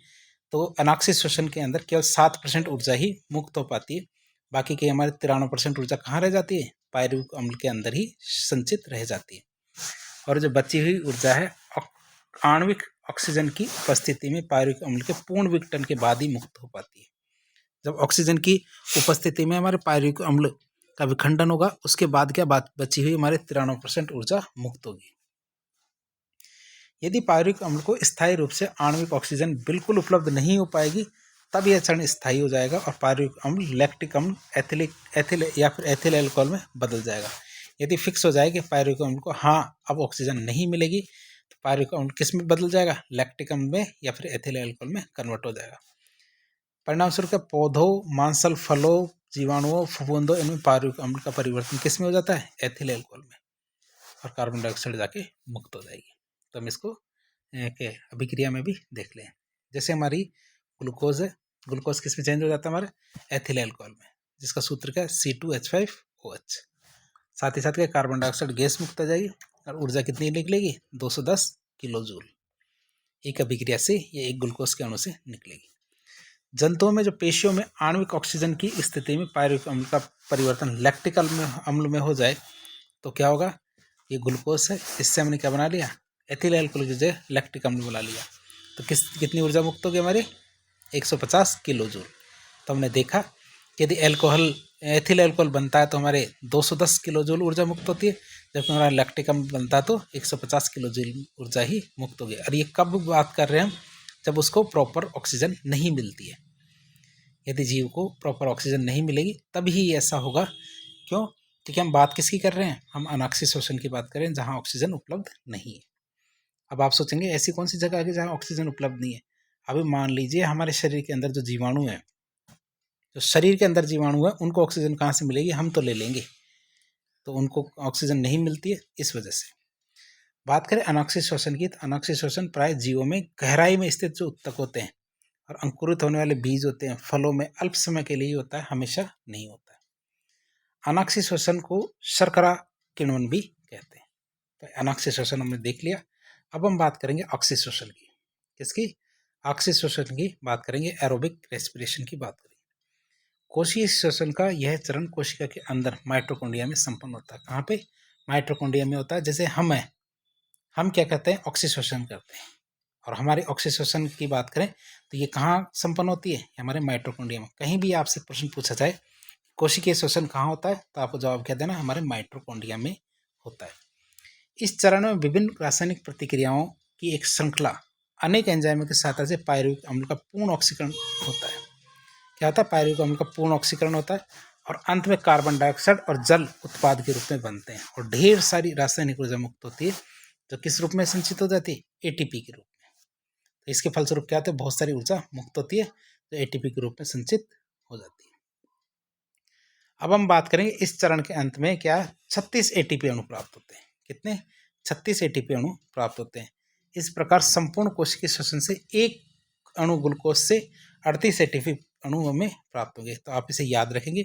तो अनाक्षिक श्वसन के अंदर केवल 7% ऊर्जा ही मुक्त हो पाती है, बाकी की हमारे 93% ऊर्जा कहाँ रह जाती है, पायरुविक अम्ल के अंदर ही संचित रह जाती है। और जो बची हुई ऊर्जा है आणविक ऑक्सीजन की उपस्थिति में पायरुविक अम्ल के पूर्ण विघटन के बाद ही मुक्त हो पाती है। जब ऑक्सीजन की उपस्थिति में हमारे पायरुविक अम्ल का विखंडन होगा, उसके बाद क्या बात बची हुई हमारे 93% ऊर्जा मुक्त होगी। यदि पायरुविक अम्ल को स्थायी रूप से आणविक ऑक्सीजन बिल्कुल उपलब्ध नहीं हो पाएगी, तब यह चरण स्थायी हो जाएगा और पायरुविक अम्ल लैक्टिक अम्ल, एथिल या फिर एथिल अल्कोहल में बदल जाएगा। यदि फिक्स हो जाए कि पायरुविक अम्ल को अब ऑक्सीजन नहीं मिलेगी, तो पायरुविक अम्ल किस में बदल जाएगा, लैक्टिक अम्ल में या फिर एथिल अल्कोहल में कन्वर्ट हो जाएगा। परिणाम स्वरूप पौधों, मांसल, फलों, जीवाणुओं, फफूंदों, इनमें पायरुविक अम्ल का परिवर्तन किस में हो जाता है, एथिल अल्कोहल में, और कार्बन डाइऑक्साइड जाके मुक्त हो जाएगी। तो हम इसको अभिक्रिया में भी देख लें। जैसे हमारी ग्लूकोज है, ग्लूकोज किस में चेंज हो जाता है, हमारे एथिल अल्कोहल में, जिसका सूत्र क्या है, C2H5OH। साथ ही साथ क्या, कार्बन डाइऑक्साइड गैस मुक्त हो जाएगी और ऊर्जा कितनी निकलेगी, 210 किलो जूल। एक अभिक्रिया से ये एक ग्लूकोज के अणु से निकलेगी। जंतुओं में जो पेशियों में आणविक ऑक्सीजन की स्थिति में पायरुविक अम्ल का परिवर्तन लैक्टिक अम्ल में हो जाए, तो क्या होगा, ये ग्लूकोज है, इससे हमने क्या बना लिया, एथिल अल्कोहल की जगह लैक्टिक अम्ल बना लिया। तो कितनी ऊर्जा मुक्त होगी हमारी, 150 किलो जूल। तो हमने देखा कि यदि एथिल अल्कोहल बनता है तो हमारे 210 किलो जूल ऊर्जा मुक्त होती है, जबकि हमारा लैक्टिक अम्ल बनता है तो 150 किलो जूल ऊर्जा ही मुक्त होगी। और ये कब बात कर रहे हैं हम, जब उसको प्रॉपर ऑक्सीजन नहीं मिलती है। यदि जीव को प्रॉपर ऑक्सीजन नहीं मिलेगी तभी ऐसा होगा। क्यों, क्योंकि हम बात किसकी कर रहे हैं, हम अनाक्षिक श्वसन की बात कर रहे हैं, जहाँ ऑक्सीजन उपलब्ध नहीं है। अब आप सोचेंगे ऐसी कौन सी जगह है जहाँ ऑक्सीजन उपलब्ध नहीं है। अभी मान लीजिए हमारे शरीर के अंदर जो जीवाणु है, जो शरीर के अंदर जीवाणु है, उनको ऑक्सीजन कहाँ से मिलेगी, हम तो ले लेंगे, तो उनको ऑक्सीजन नहीं मिलती है। इस वजह से बात करें अनाक्षिक श्वसन की, तो अनाक्षिक श्वसन प्राय जीवों में गहराई में स्थित जो उत्तक होते हैं और अंकुरित होने वाले बीज होते हैं, फलों में अल्प समय के लिए होता है, हमेशा नहीं होता है। अनाक्षिक श्वसन को शर्करा किण्वन भी कहते हैं। तो अनाक्षिक श्वसन हमने देख लिया। अब हम बात करेंगे ऑक्सीय श्वसन की। किसकी, ऑक्सीय श्वसन की बात करेंगे, एरोबिक रेस्पिरेशन की बात करेंगे। कोशिकीय श्वसन का यह चरण कोशिका के अंदर माइटोकॉन्ड्रिया में संपन्न होता है। कहाँ पे, माइटोकॉन्ड्रिया में होता है। जैसे हम क्या कहते हैं, ऑक्सीय श्वसन करते हैं, और हमारे ऑक्सीय श्वसन की बात करें तो ये कहाँ संपन्न होती है, हमारे माइटोकॉन्ड्रिया में। कहीं भी आपसे प्रश्न पूछा जाए कोशिकीय श्वसन कहाँ होता है, तो आपको जवाब क्या देना, हमारे माइटोकॉन्ड्रिया में होता है। इस चरण में विभिन्न रासायनिक प्रतिक्रियाओं की एक श्रृंखला अनेक एंजाइमों की सहायता से पायरुविक अम्ल का पूर्ण ऑक्सीकरण होता है। क्या होता है, पायरुविक अम्ल का पूर्ण ऑक्सीकरण होता है, और अंत में कार्बन डाइऑक्साइड और जल उत्पाद के रूप में बनते हैं, और ढेर सारी रासायनिक ऊर्जा मुक्त होती है, जो किस रूप में संचित हो जाती है, एटीपी के रूप में। तो इसके फलस्वरूप क्या होता है, बहुत सारी ऊर्जा मुक्त होती है, जो एटीपी के रूप में संचित हो जाती है। अब हम बात करेंगे इस चरण के अंत में क्या 36 एटीपी अणु प्राप्त होते हैं। कितने, 36 एटीपी अणु प्राप्त होते हैं। इस प्रकार संपूर्ण कोशिकीय श्वसन से एक अणु ग्लूकोज से 38 एटीपी अणु हमें प्राप्त होंगे। तो आप इसे याद रखेंगे।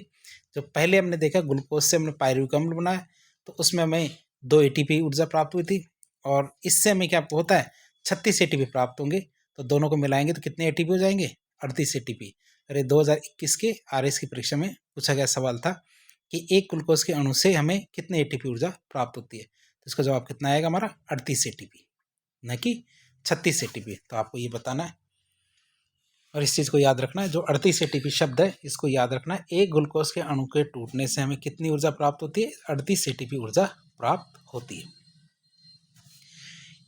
जो पहले हमने देखा ग्लूकोज से हमने पायरुविक अम्ल बनाया, तो उसमें हमें 2 एटीपी ऊर्जा प्राप्त हुई थी, और इससे हमें क्या होता है, 36 एटीपी प्राप्त होंगे। तो दोनों को मिलाएंगे तो कितने एटीपी हो जाएंगे, 38 एटीपी। अरे 2021 के आरएस की परीक्षा में पूछा गया सवाल था कि एक ग्लूकोज के अणु से हमें कितने एटीपी ऊर्जा प्राप्त होती है। तो इसका जवाब कितना आएगा हमारा, 38 एटीपी, न कि 36 एटीपी। तो आपको ये बताना है और इस चीज़ को याद रखना है। जो 38 एटीपी शब्द है, इसको याद रखना है। एक ग्लूकोज के अणु के टूटने से हमें कितनी ऊर्जा प्राप्त होती है, 38 एटीपी ऊर्जा प्राप्त होती है।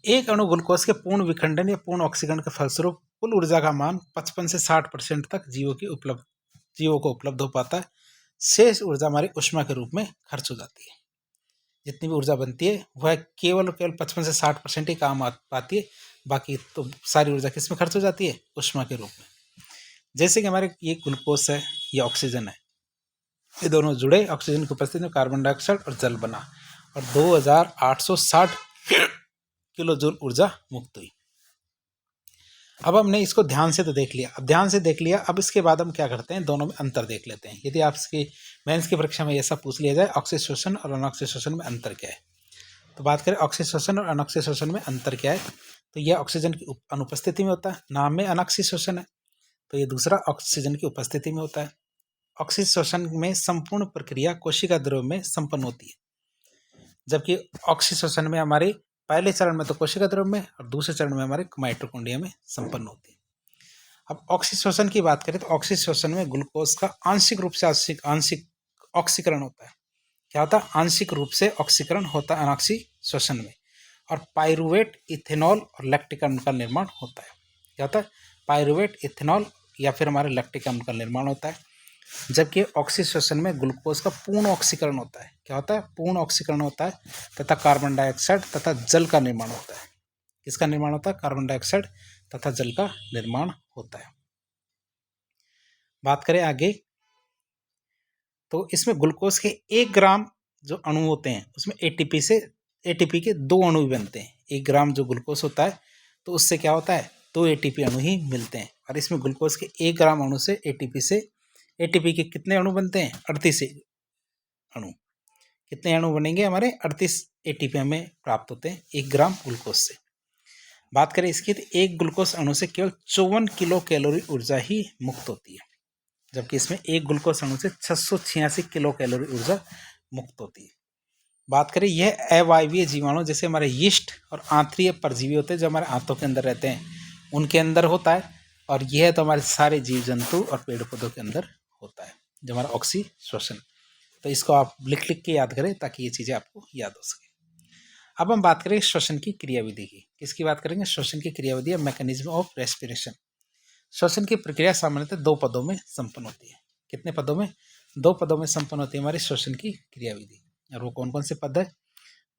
एक अणु ग्लूकोज के पूर्ण विखंडन या पूर्ण ऑक्सीकरण के फलस्वरूप कुल ऊर्जा का मान 55 से 60% तक जीवों को उपलब्ध हो पाता है। शेष ऊर्जा हमारी ऊष्मा के रूप में खर्च हो जाती है। जितनी भी ऊर्जा बनती है वह केवल 55 से 60% ही काम आ पाती है, बाकी तो सारी ऊर्जा किस में खर्च हो जाती है, ऊष्मा के रूप में। जैसे कि हमारे ये ग्लूकोज है, ये ऑक्सीजन है, ये दोनों जुड़े, ऑक्सीजन की उपस्थिति में कार्बन डाइऑक्साइड और जल बना, और 2860 किलो जूल ऊर्जा मुक्त हुई। अब हमने इसको ध्यान से तो देख लिया। अब ध्यान से देख लिया, अब इसके बाद हम क्या करते हैं, दोनों में अंतर देख लेते हैं। यदि आपकी मेंस की परीक्षा में ऐसा पूछ लिया जाए ऑक्सीय श्वसन और अनॉक्सीय श्वसन में अंतर क्या है, तो बात करें ऑक्सीय श्वसन और अनॉक्सीय श्वसन में अंतर क्या है, तो यह ऑक्सीजन की अनुपस्थिति में होता है। नाम में अनॉक्सीय श्वसन है, तो ये दूसरा ऑक्सीजन की उपस्थिति में होता है। ऑक्सीशोषण में संपूर्ण प्रक्रिया कोशिका द्रव्य में संपन्न होती है, जबकि ऑक्सीशोषण में हमारे पहले चरण में तो कोशिका द्रव्य में और दूसरे चरण में हमारे माइटोकॉन्ड्रिया में संपन्न होती है। अब ऑक्सीशोषण की बात करें तो ऑक्सीशोषण में ग्लूकोज का आंशिक रूप से आंशिक ऑक्सीकरण होता है। क्या होता है? आंशिक रूप से ऑक्सीकरण होता है अनॉक्सीशोषण में, और पाइरुवेट, इथेनॉल और लैक्टिक अम्ल का निर्माण होता है। क्या होता है? पाइरुवेट, इथेनॉल या फिर हमारे लैक्टिक अम्ल का निर्माण होता है। जबकि ऑक्सीशोषण में ग्लूकोज का पूर्ण ऑक्सीकरण होता है। क्या होता है? पूर्ण ऑक्सीकरण होता है तथा कार्बन डाइऑक्साइड तथा जल का निर्माण होता है। किसका निर्माण होता है? कार्बन डाइऑक्साइड तथा जल का निर्माण होता है। बात करें आगे तो इसमें ग्लूकोज के 1 ग्राम जो अणु होते हैं उसमें एटीपी के 2 अणु भी बनते हैं। 1 ग्राम जो ग्लूकोज होता है तो उससे क्या होता है? 2 एटीपी अणु ही मिलते हैं। और इसमें ग्लूकोज के 1 ग्राम अणु से एटीपी के कितने अणु बनते हैं? 38 अणु। कितने अणु बनेंगे? हमारे 38 एटीपी हमें प्राप्त होते हैं 1 ग्राम ग्लूकोज से। बात करें इसकी तो एक ग्लूकोज अणु से केवल 54 किलो कैलोरी ऊर्जा ही मुक्त होती है, जबकि इसमें एक ग्लूकोज अणु से 686 किलो कैलोरी ऊर्जा मुक्त होती है। बात करें यह अवायवीय जीवाणु जैसे हमारे यीस्ट और आंतरीय परजीवी होते हैं जो हमारे आंतों के अंदर रहते हैं, उनके अंदर होता है। और यह तो हमारे सारे जीव जंतु और पेड़ पौधों के अंदर होता है जो हमारा ऑक्सीशोषण। तो इसको आप लिख के याद करें ताकि ये चीज़ें आपको याद हो सके। अब हम बात करें श्वसन की क्रियाविधि की। किसकी बात करेंगे? श्वसन की क्रियाविधि या मैकेनिज्म ऑफ रेस्पिरेशन। श्वसन की प्रक्रिया सामान्यतः 2 पदों में संपन्न होती है। कितने पदों में? 2 पदों में संपन्न होती है हमारी श्वसन की क्रियाविधि। और वो कौन कौन से पद है?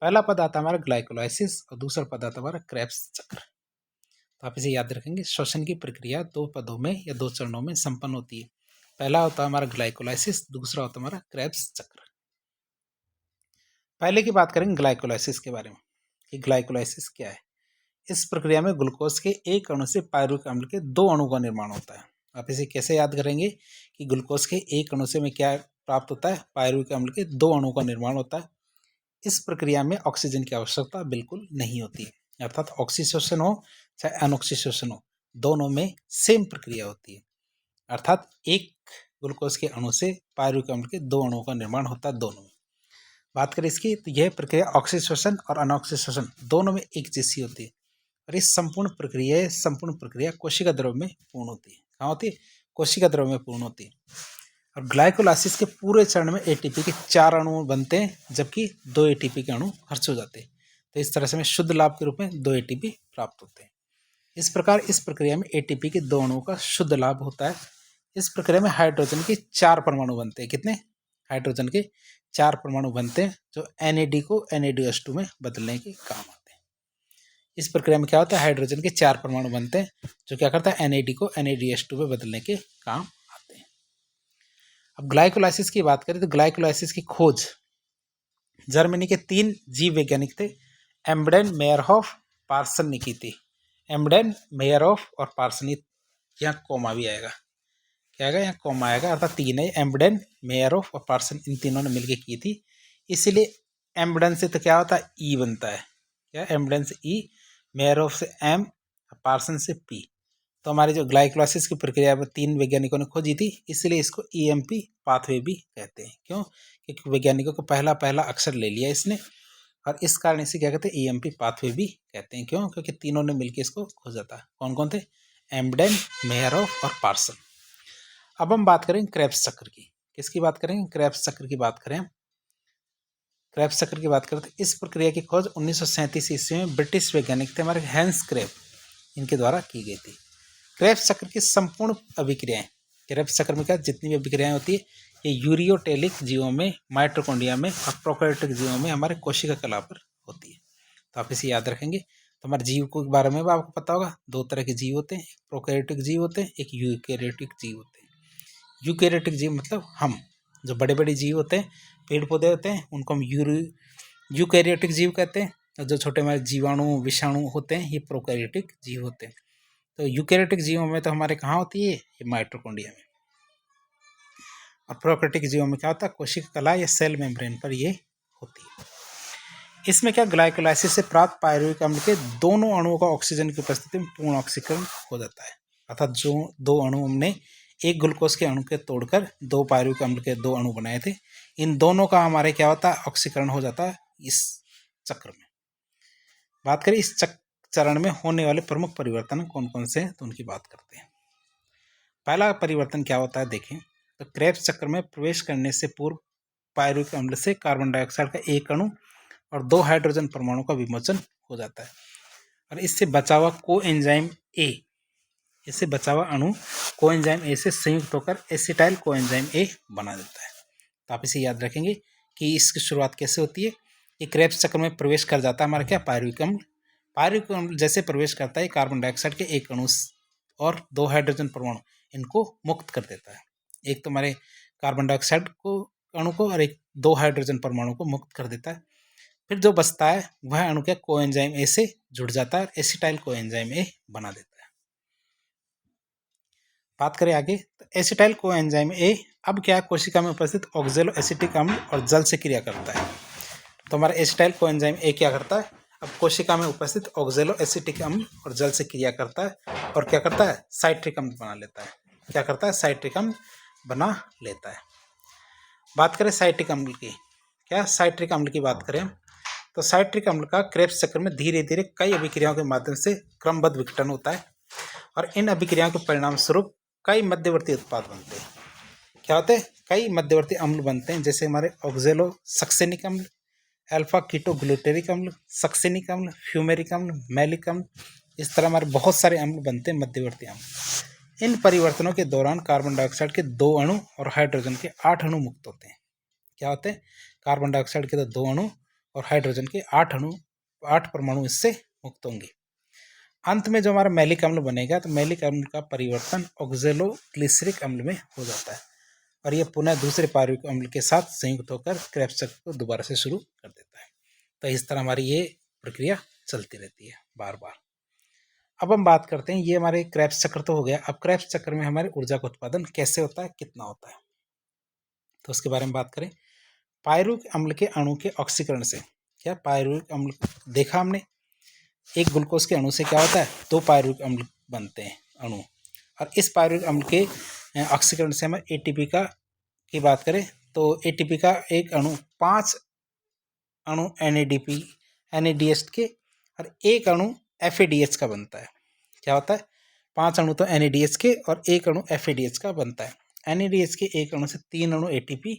पहला पद आता है हमारा ग्लाइकोलाइसिस और दूसरा पद आता है हमारा क्रेब्स चक्र। तो आप इसे याद रखेंगे। श्वसन की प्रक्रिया 2 पदों में या 2 चरणों में संपन्न होती है। पहला होता है हमारा ग्लाइकोलाइसिस, दूसरा होता है हमारा क्रेब्स चक्र। पहले की बात करेंगे ग्लाइकोलाइसिस के बारे में कि ग्लाइकोलाइसिस क्या है। इस प्रक्रिया में ग्लूकोज के 1 अणु से पायरुविक अम्ल के 2 अणु का निर्माण होता है। आप इसे कैसे याद करेंगे कि ग्लूकोज के 1 अणु से में क्या प्राप्त होता है? पायरुविक अम्ल के 2 अणु का निर्माण होता है। इस प्रक्रिया में ऑक्सीजन की आवश्यकता बिल्कुल नहीं होती है, अर्थात ऑक्सीशोषण हो चाहे अनऑक्सीशोषण हो, दोनों में सेम प्रक्रिया होती है। अर्थात एक ग्लूकोज के अणु से पायरुविक अम्ल के 2 अणुओं का निर्माण होता है दोनों में। बात करें इसकी तो यह प्रक्रिया ऑक्सीशोषण और अनऑक्सीशोषण दोनों में एक जैसी होती है। और इस संपूर्ण प्रक्रिया कोशिका द्रव्य में पूर्ण होती है। कहाँ होती है? कोशिका द्रव्य में पूर्ण होती है। और ग्लाइकोलाइसिस के पूरे चरण में एटीपी के 4 अणु बनते हैं, जबकि 2 एटीपी के अणु खर्च हो जाते हैं। तो इस तरह से हमें शुद्ध लाभ के रूप में 2 एटीपी प्राप्त होते हैं। इस प्रकार इस प्रक्रिया में एटीपी के 2 अणुओं का शुद्ध लाभ होता है। इस प्रक्रिया में हाइड्रोजन के 4 परमाणु बनते हैं। कितने? हाइड्रोजन के 4 परमाणु बनते हैं जो NAD को NADH2 में बदलने के काम आते हैं। इस प्रक्रिया में क्या होता है? हाइड्रोजन के 4 परमाणु बनते हैं जो क्या करता है? NAD को NADH2 में बदलने के काम आते हैं। अब ग्लाइकोलाइसिस की बात करें तो ग्लाइकोलाइसिस की खोज जर्मनी के 3 जीव वैज्ञानिक थे, एम्बडेन, मेयरहोफ, पार्सन ने की थी। एम्बडेन, मेयरहोफ और पार्सन, यहाँ कोमा भी आएगा। क्या आएगा? यहाँ कोमा आएगा, अर्थात 3 है। एम्बडेन, मेयरहोफ और पार्सन, इन तीनों ने मिलकर की थी। इसीलिए एम्बडेन से तो क्या होता है? ई बनता है। क्या? एम्बडेन से ई, मेयरहोफ से एम, पार्सन से पी। तो हमारी जो ग्लाइकोलाइसिस की प्रक्रिया 3 वैज्ञानिकों ने खोजी थी, इसलिए इसको EMP पाथवे भी कहते हैं। क्यों? क्योंकि वैज्ञानिकों को पहला अक्षर ले लिया इसने, और इस कारण इसे क्या कहते हैं? EMP पाथवे भी कहते हैं। क्यों? क्योंकि तीनों ने मिलकर इसको खोजा था। कौन कौन थे? एम्बडेन, मेयरहोफ और पार्सन। अब हम बात करेंगे क्रेब्स चक्र की। किसकी बात करेंगे? क्रेब्स चक्र की बात करें। क्रेब्स चक्र की बात करें तो इस प्रक्रिया की खोज 1937 ईस्वी में ब्रिटिश वैज्ञानिक थे हमारे हैंस क्रेब, इनके द्वारा की गई थी। क्रेब्स चक्र की संपूर्ण अभिक्रियाएं, क्रेब्स चक्र में क्या जितनी भी अभिक्रियाएं होती है ये यूरियोटेलिक जीवों में, माइटोकॉन्ड्रिया में और प्रोकैरियोटिक जीवों में हमारे कोशिका कला पर होती है। तो आप इसे याद रखेंगे। तो हमारे जीव के बारे में भी आपको पता होगा, 2 तरह के जीव होते हैं, एक प्रोकैरियोटिक जीव होते हैं, एक यूकैरियोटिक जीव होते हैं। यूकैरियोटिक जीव मतलब हम, जो बड़े बड़े जीव होते हैं, पेड़ पौधे होते हैं, उनको हम यूकैरियोटिक जीव कहते हैं। और जो छोटे हमारे जीवाणु, विषाणु होते हैं, ये प्रोकैरियोटिक जीव होते हैं। तो यूकैरियोटिक जीवों में तो हमारे कहाँ होती है? ये माइटोकॉन्ड्रिया में। और प्रोकैरियोटिक जीवों में क्या होता है? कोशिका कला या सेल मेम्ब्रेन पर ये होती है। इसमें क्या ग्लाइकोलाइसिस से प्राप्त पायरुविक अम्ल के दोनों अणुओं का ऑक्सीजन की उपस्थिति में पूर्ण ऑक्सीकरण हो जाता है। अर्थात जो 2 अणु हमने एक ग्लूकोज के अणु के तोड़कर 2 पायरुविक अम्ल के 2 अणु बनाए थे, इन दोनों का हमारे क्या होता है, ऑक्सीकरण हो जाता है इस चक्र में। बात करें इस चरण में होने वाले प्रमुख परिवर्तन कौन कौन से हैं, तो उनकी बात करते हैं। पहला परिवर्तन क्या होता है देखें, तो क्रेब्स चक्र में प्रवेश करने से पूर्व पायरुविक अम्ल से कार्बन डाइऑक्साइड का एक अणु और 2 हाइड्रोजन परमाणु का विमोचन हो जाता है, और इससे बचा हुआ कोएंजाइम ए, इससे बचा हुआ अणु कोएंजाइम ए से संयुक्त होकर एसिटाइल कोएंजाइम ए बना देता है। तो आप इसे याद रखेंगे कि इसकी शुरुआत कैसे होती है, कि क्रेब्स चक्र में प्रवेश कर जाता है हमारा क्या, पायरुविक अम्ल। पायरुविक अम्ल जैसे प्रवेश करता है कार्बन डाइऑक्साइड के एक अणु और 2 हाइड्रोजन परमाणु इनको मुक्त कर देता है। एक तो हमारे कार्बन डाइऑक्साइड को अणु को और एक 2 हाइड्रोजन परमाणु को मुक्त कर देता है। फिर जो बचता है वह अणु क्या कोएंजाइम ए से जुड़ जाता है, एसिटाइल कोएंजाइम ए बना देता है। बात करें आगे, तो एसिटाइल कोएंजाइम ए अब क्या कोशिका में उपस्थित ऑक्जेलो एसिटिक अम्ल और जल से क्रिया करता है। तो हमारा एसिटाइल कोएंजाइम ए क्या करता है, अब कोशिका में उपस्थित ऑक्जेलो एसिटिक अम्ल और जल से क्रिया करता है और क्या करता है, साइट्रिक अम्ल बना लेता है। क्या करता है, साइट्रिक अम्ल बना लेता है। बात करें साइट्रिक अम्ल की, क्या साइट्रिक अम्ल की बात करें, तो साइट्रिक अम्ल का क्रेब्स चक्र में धीरे धीरे कई अभिक्रियाओं के माध्यम से क्रमबद्ध विघटन होता है और इन अभिक्रियाओं के परिणाम स्वरूप कई मध्यवर्ती उत्पाद बनते हैं। क्या होते हैं, कई मध्यवर्ती अम्ल बनते हैं, जैसे हमारे ऑक्जेलो सक्सेनिक अम्ल, अल्फा कीटो ग्लूटेरिक अम्ल, सक्सेनिक अम्ल, फ्यूमेरिक अम्ल, मैलिक अम्ल, इस तरह हमारे बहुत सारे अम्ल बनते हैं मध्यवर्ती अम्ल। इन परिवर्तनों के दौरान कार्बन डाइऑक्साइड के 2 अणु और हाइड्रोजन के 8 अणु मुक्त होते हैं। क्या होते हैं, कार्बन डाइऑक्साइड के 2 अणु और हाइड्रोजन के 8 परमाणु इससे मुक्त होंगे। अंत में जो हमारा मैलिक अम्ल बनेगा, तो मैलिक अम्ल का परिवर्तन ऑक्जेलो ग्लिसरिक अम्ल में हो जाता है और यह पुनः दूसरे पायरुविक अम्ल के साथ संयुक्त होकर क्रेब्स चक्र को दोबारा से शुरू कर देता है। तो इस तरह हमारी ये प्रक्रिया चलती रहती है बार बार। अब हम बात करते हैं, ये हमारे क्रेब्स चक्र तो हो गया, अब क्रेब्स चक्र में हमारे ऊर्जा का उत्पादन कैसे होता है, कितना होता है, तो उसके बारे में बात करें। पायरुविक अम्ल के अणु के ऑक्सीकरण से, क्या पायरुविक अम्ल देखा हमने, एक ग्लूकोज के अणु से क्या होता है, 2 पायरुविक अम्ल बनते हैं अणु, और इस पायरुविक अम्ल के ऑक्सीकरण से हमें एटीपी की बात करें, तो एटीपी का एक अणु 5 अणु NADH के और एक अणु FADH का बनता है। क्या होता है, 5 अणु तो NADH के और एक अणु FADH का बनता है। NADH के एक अणु से 3 अणु ATP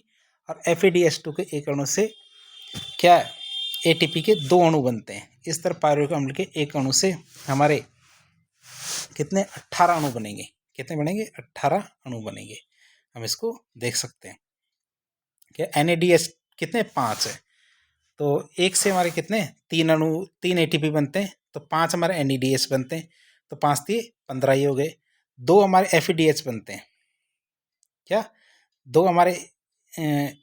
और FADH2 के एक अणु से क्या ATP के 2 अणु बनते हैं। इस तरह पायरुविक अम्ल के एक अणु से हमारे कितने 18 अणु बनेंगे, कितने बनेंगे 18 अणु बनेंगे। हम इसको देख सकते हैं कि NADH कितने 5 है, तो एक से हमारे कितने 3 अणु 3 ATP बनते हैं, तो 5 हमारे NADH बनते हैं, तो 5 दिए 15 ही हो गए। 2 हमारे FADH बनते हैं, क्या 2 हमारे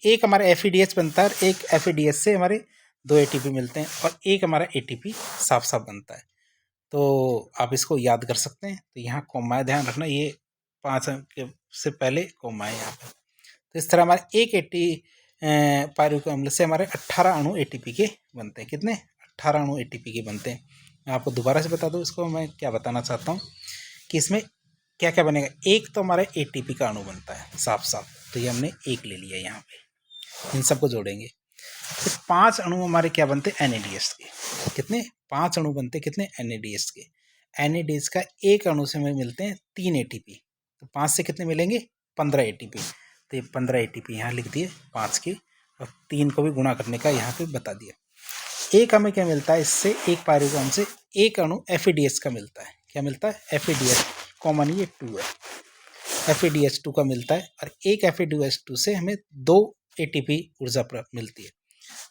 एक हमारे FADH बनता है और एक FADH से हमारे 2 ATP मिलते हैं और एक हमारा ATP साफ साफ बनता है। तो आप इसको याद कर सकते हैं। तो यहाँ कोमाएँ ध्यान रखना, ये 5 के से पहले कोमाएँ यहाँ पर। तो इस तरह हमारे एक पायरुविक अम्ल से हमारे 18 अणु ATP के बनते हैं। कितने 18 अणु ATP के बनते हैं। मैं आपको दोबारा से बता दूँ, इसको मैं क्या बताना चाहता हूँ कि इसमें क्या क्या बनेगा। एक तो हमारा ATP का अणु बनता है साफ साफ, तो ये हमने एक ले लिया यहाँ पे, इन सबको जोड़ेंगे। फिर 5 अणु हमारे क्या बनते हैं NADH के, कितने 5 अणु बनते कितने NADH के। NADH का एक अणु से हमें मिलते हैं 3 ATP, तो 5 से कितने मिलेंगे 15 ATP। तो ये 15 ATP यहाँ लिख दिए 5 के, और 3 को भी गुणा करने का यहाँ पे बता दिया। एक हमें क्या मिलता है इससे, एक पायरुविक अम्ल से एक अणु FADH का मिलता है। क्या मिलता है FADH कॉमन, ये 2 है, FADH2 का मिलता है, और एक FADH2 से हमें 2 ATP ऊर्जा प्राप्त मिलती है।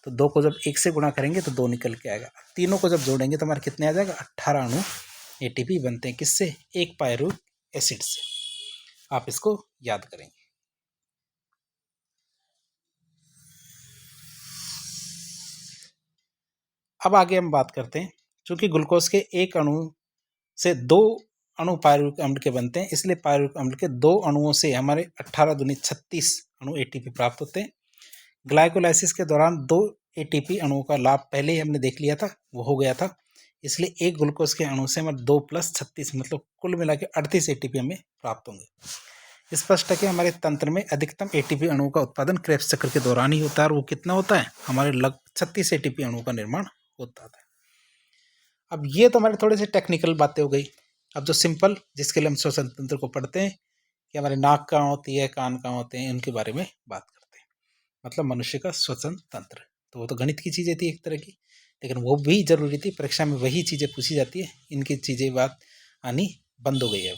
तो 2 को जब 1 से गुणा करेंगे तो 2 निकल के आएगा। तीनों को जब जोड़ेंगे तो हमारे कितने आ जाएगा 18 अणु ATP बनते हैं, किससे, एक पायरुविक एसिड से। आप इसको याद करेंगे। अब आगे हम बात करते हैं, चूंकि ग्लूकोज के एक अणु से 2 अणु पायरुविक अम्ल के बनते हैं, इसलिए पायरुविक अम्ल के 2 अणुओं से हमारे 18 दूनी 36 अणु ATP प्राप्त होते हैं। ग्लाइकोलाइसिस के दौरान 2 ATP अणुओं का लाभ पहले ही हमने देख लिया था, वो हो गया था। इसलिए एक ग्लूकोज के अणु से हमें 2 + 36 मतलब कुल मिला के 38 एटीपी हमें प्राप्त होंगे। स्पष्ट है कि हमारे तंत्र में अधिकतम एटीपी अणु का उत्पादन क्रेब्स चक्र के दौरान ही होता है, और वो कितना होता है, हमारे लगभग 36 एटीपी अणु का निर्माण होता है। अब ये तो हमारे थोड़े से टेक्निकल बातें हो गई। अब जो सिंपल, जिसके लिए हम श्वसन तंत्र को पढ़ते हैं कि हमारे नाक कहाँ होती है, कान कहाँ होते हैं, उनके बारे में बात करते हैं। मतलब मनुष्य का श्वसन तंत्र, तो वो तो गणित की चीज़ें थी एक तरह की, लेकिन वो भी जरूरी थी। परीक्षा में वही चीज़ें पूछी जाती है, इनकी चीज़ें बात आनी बंद हो गई है।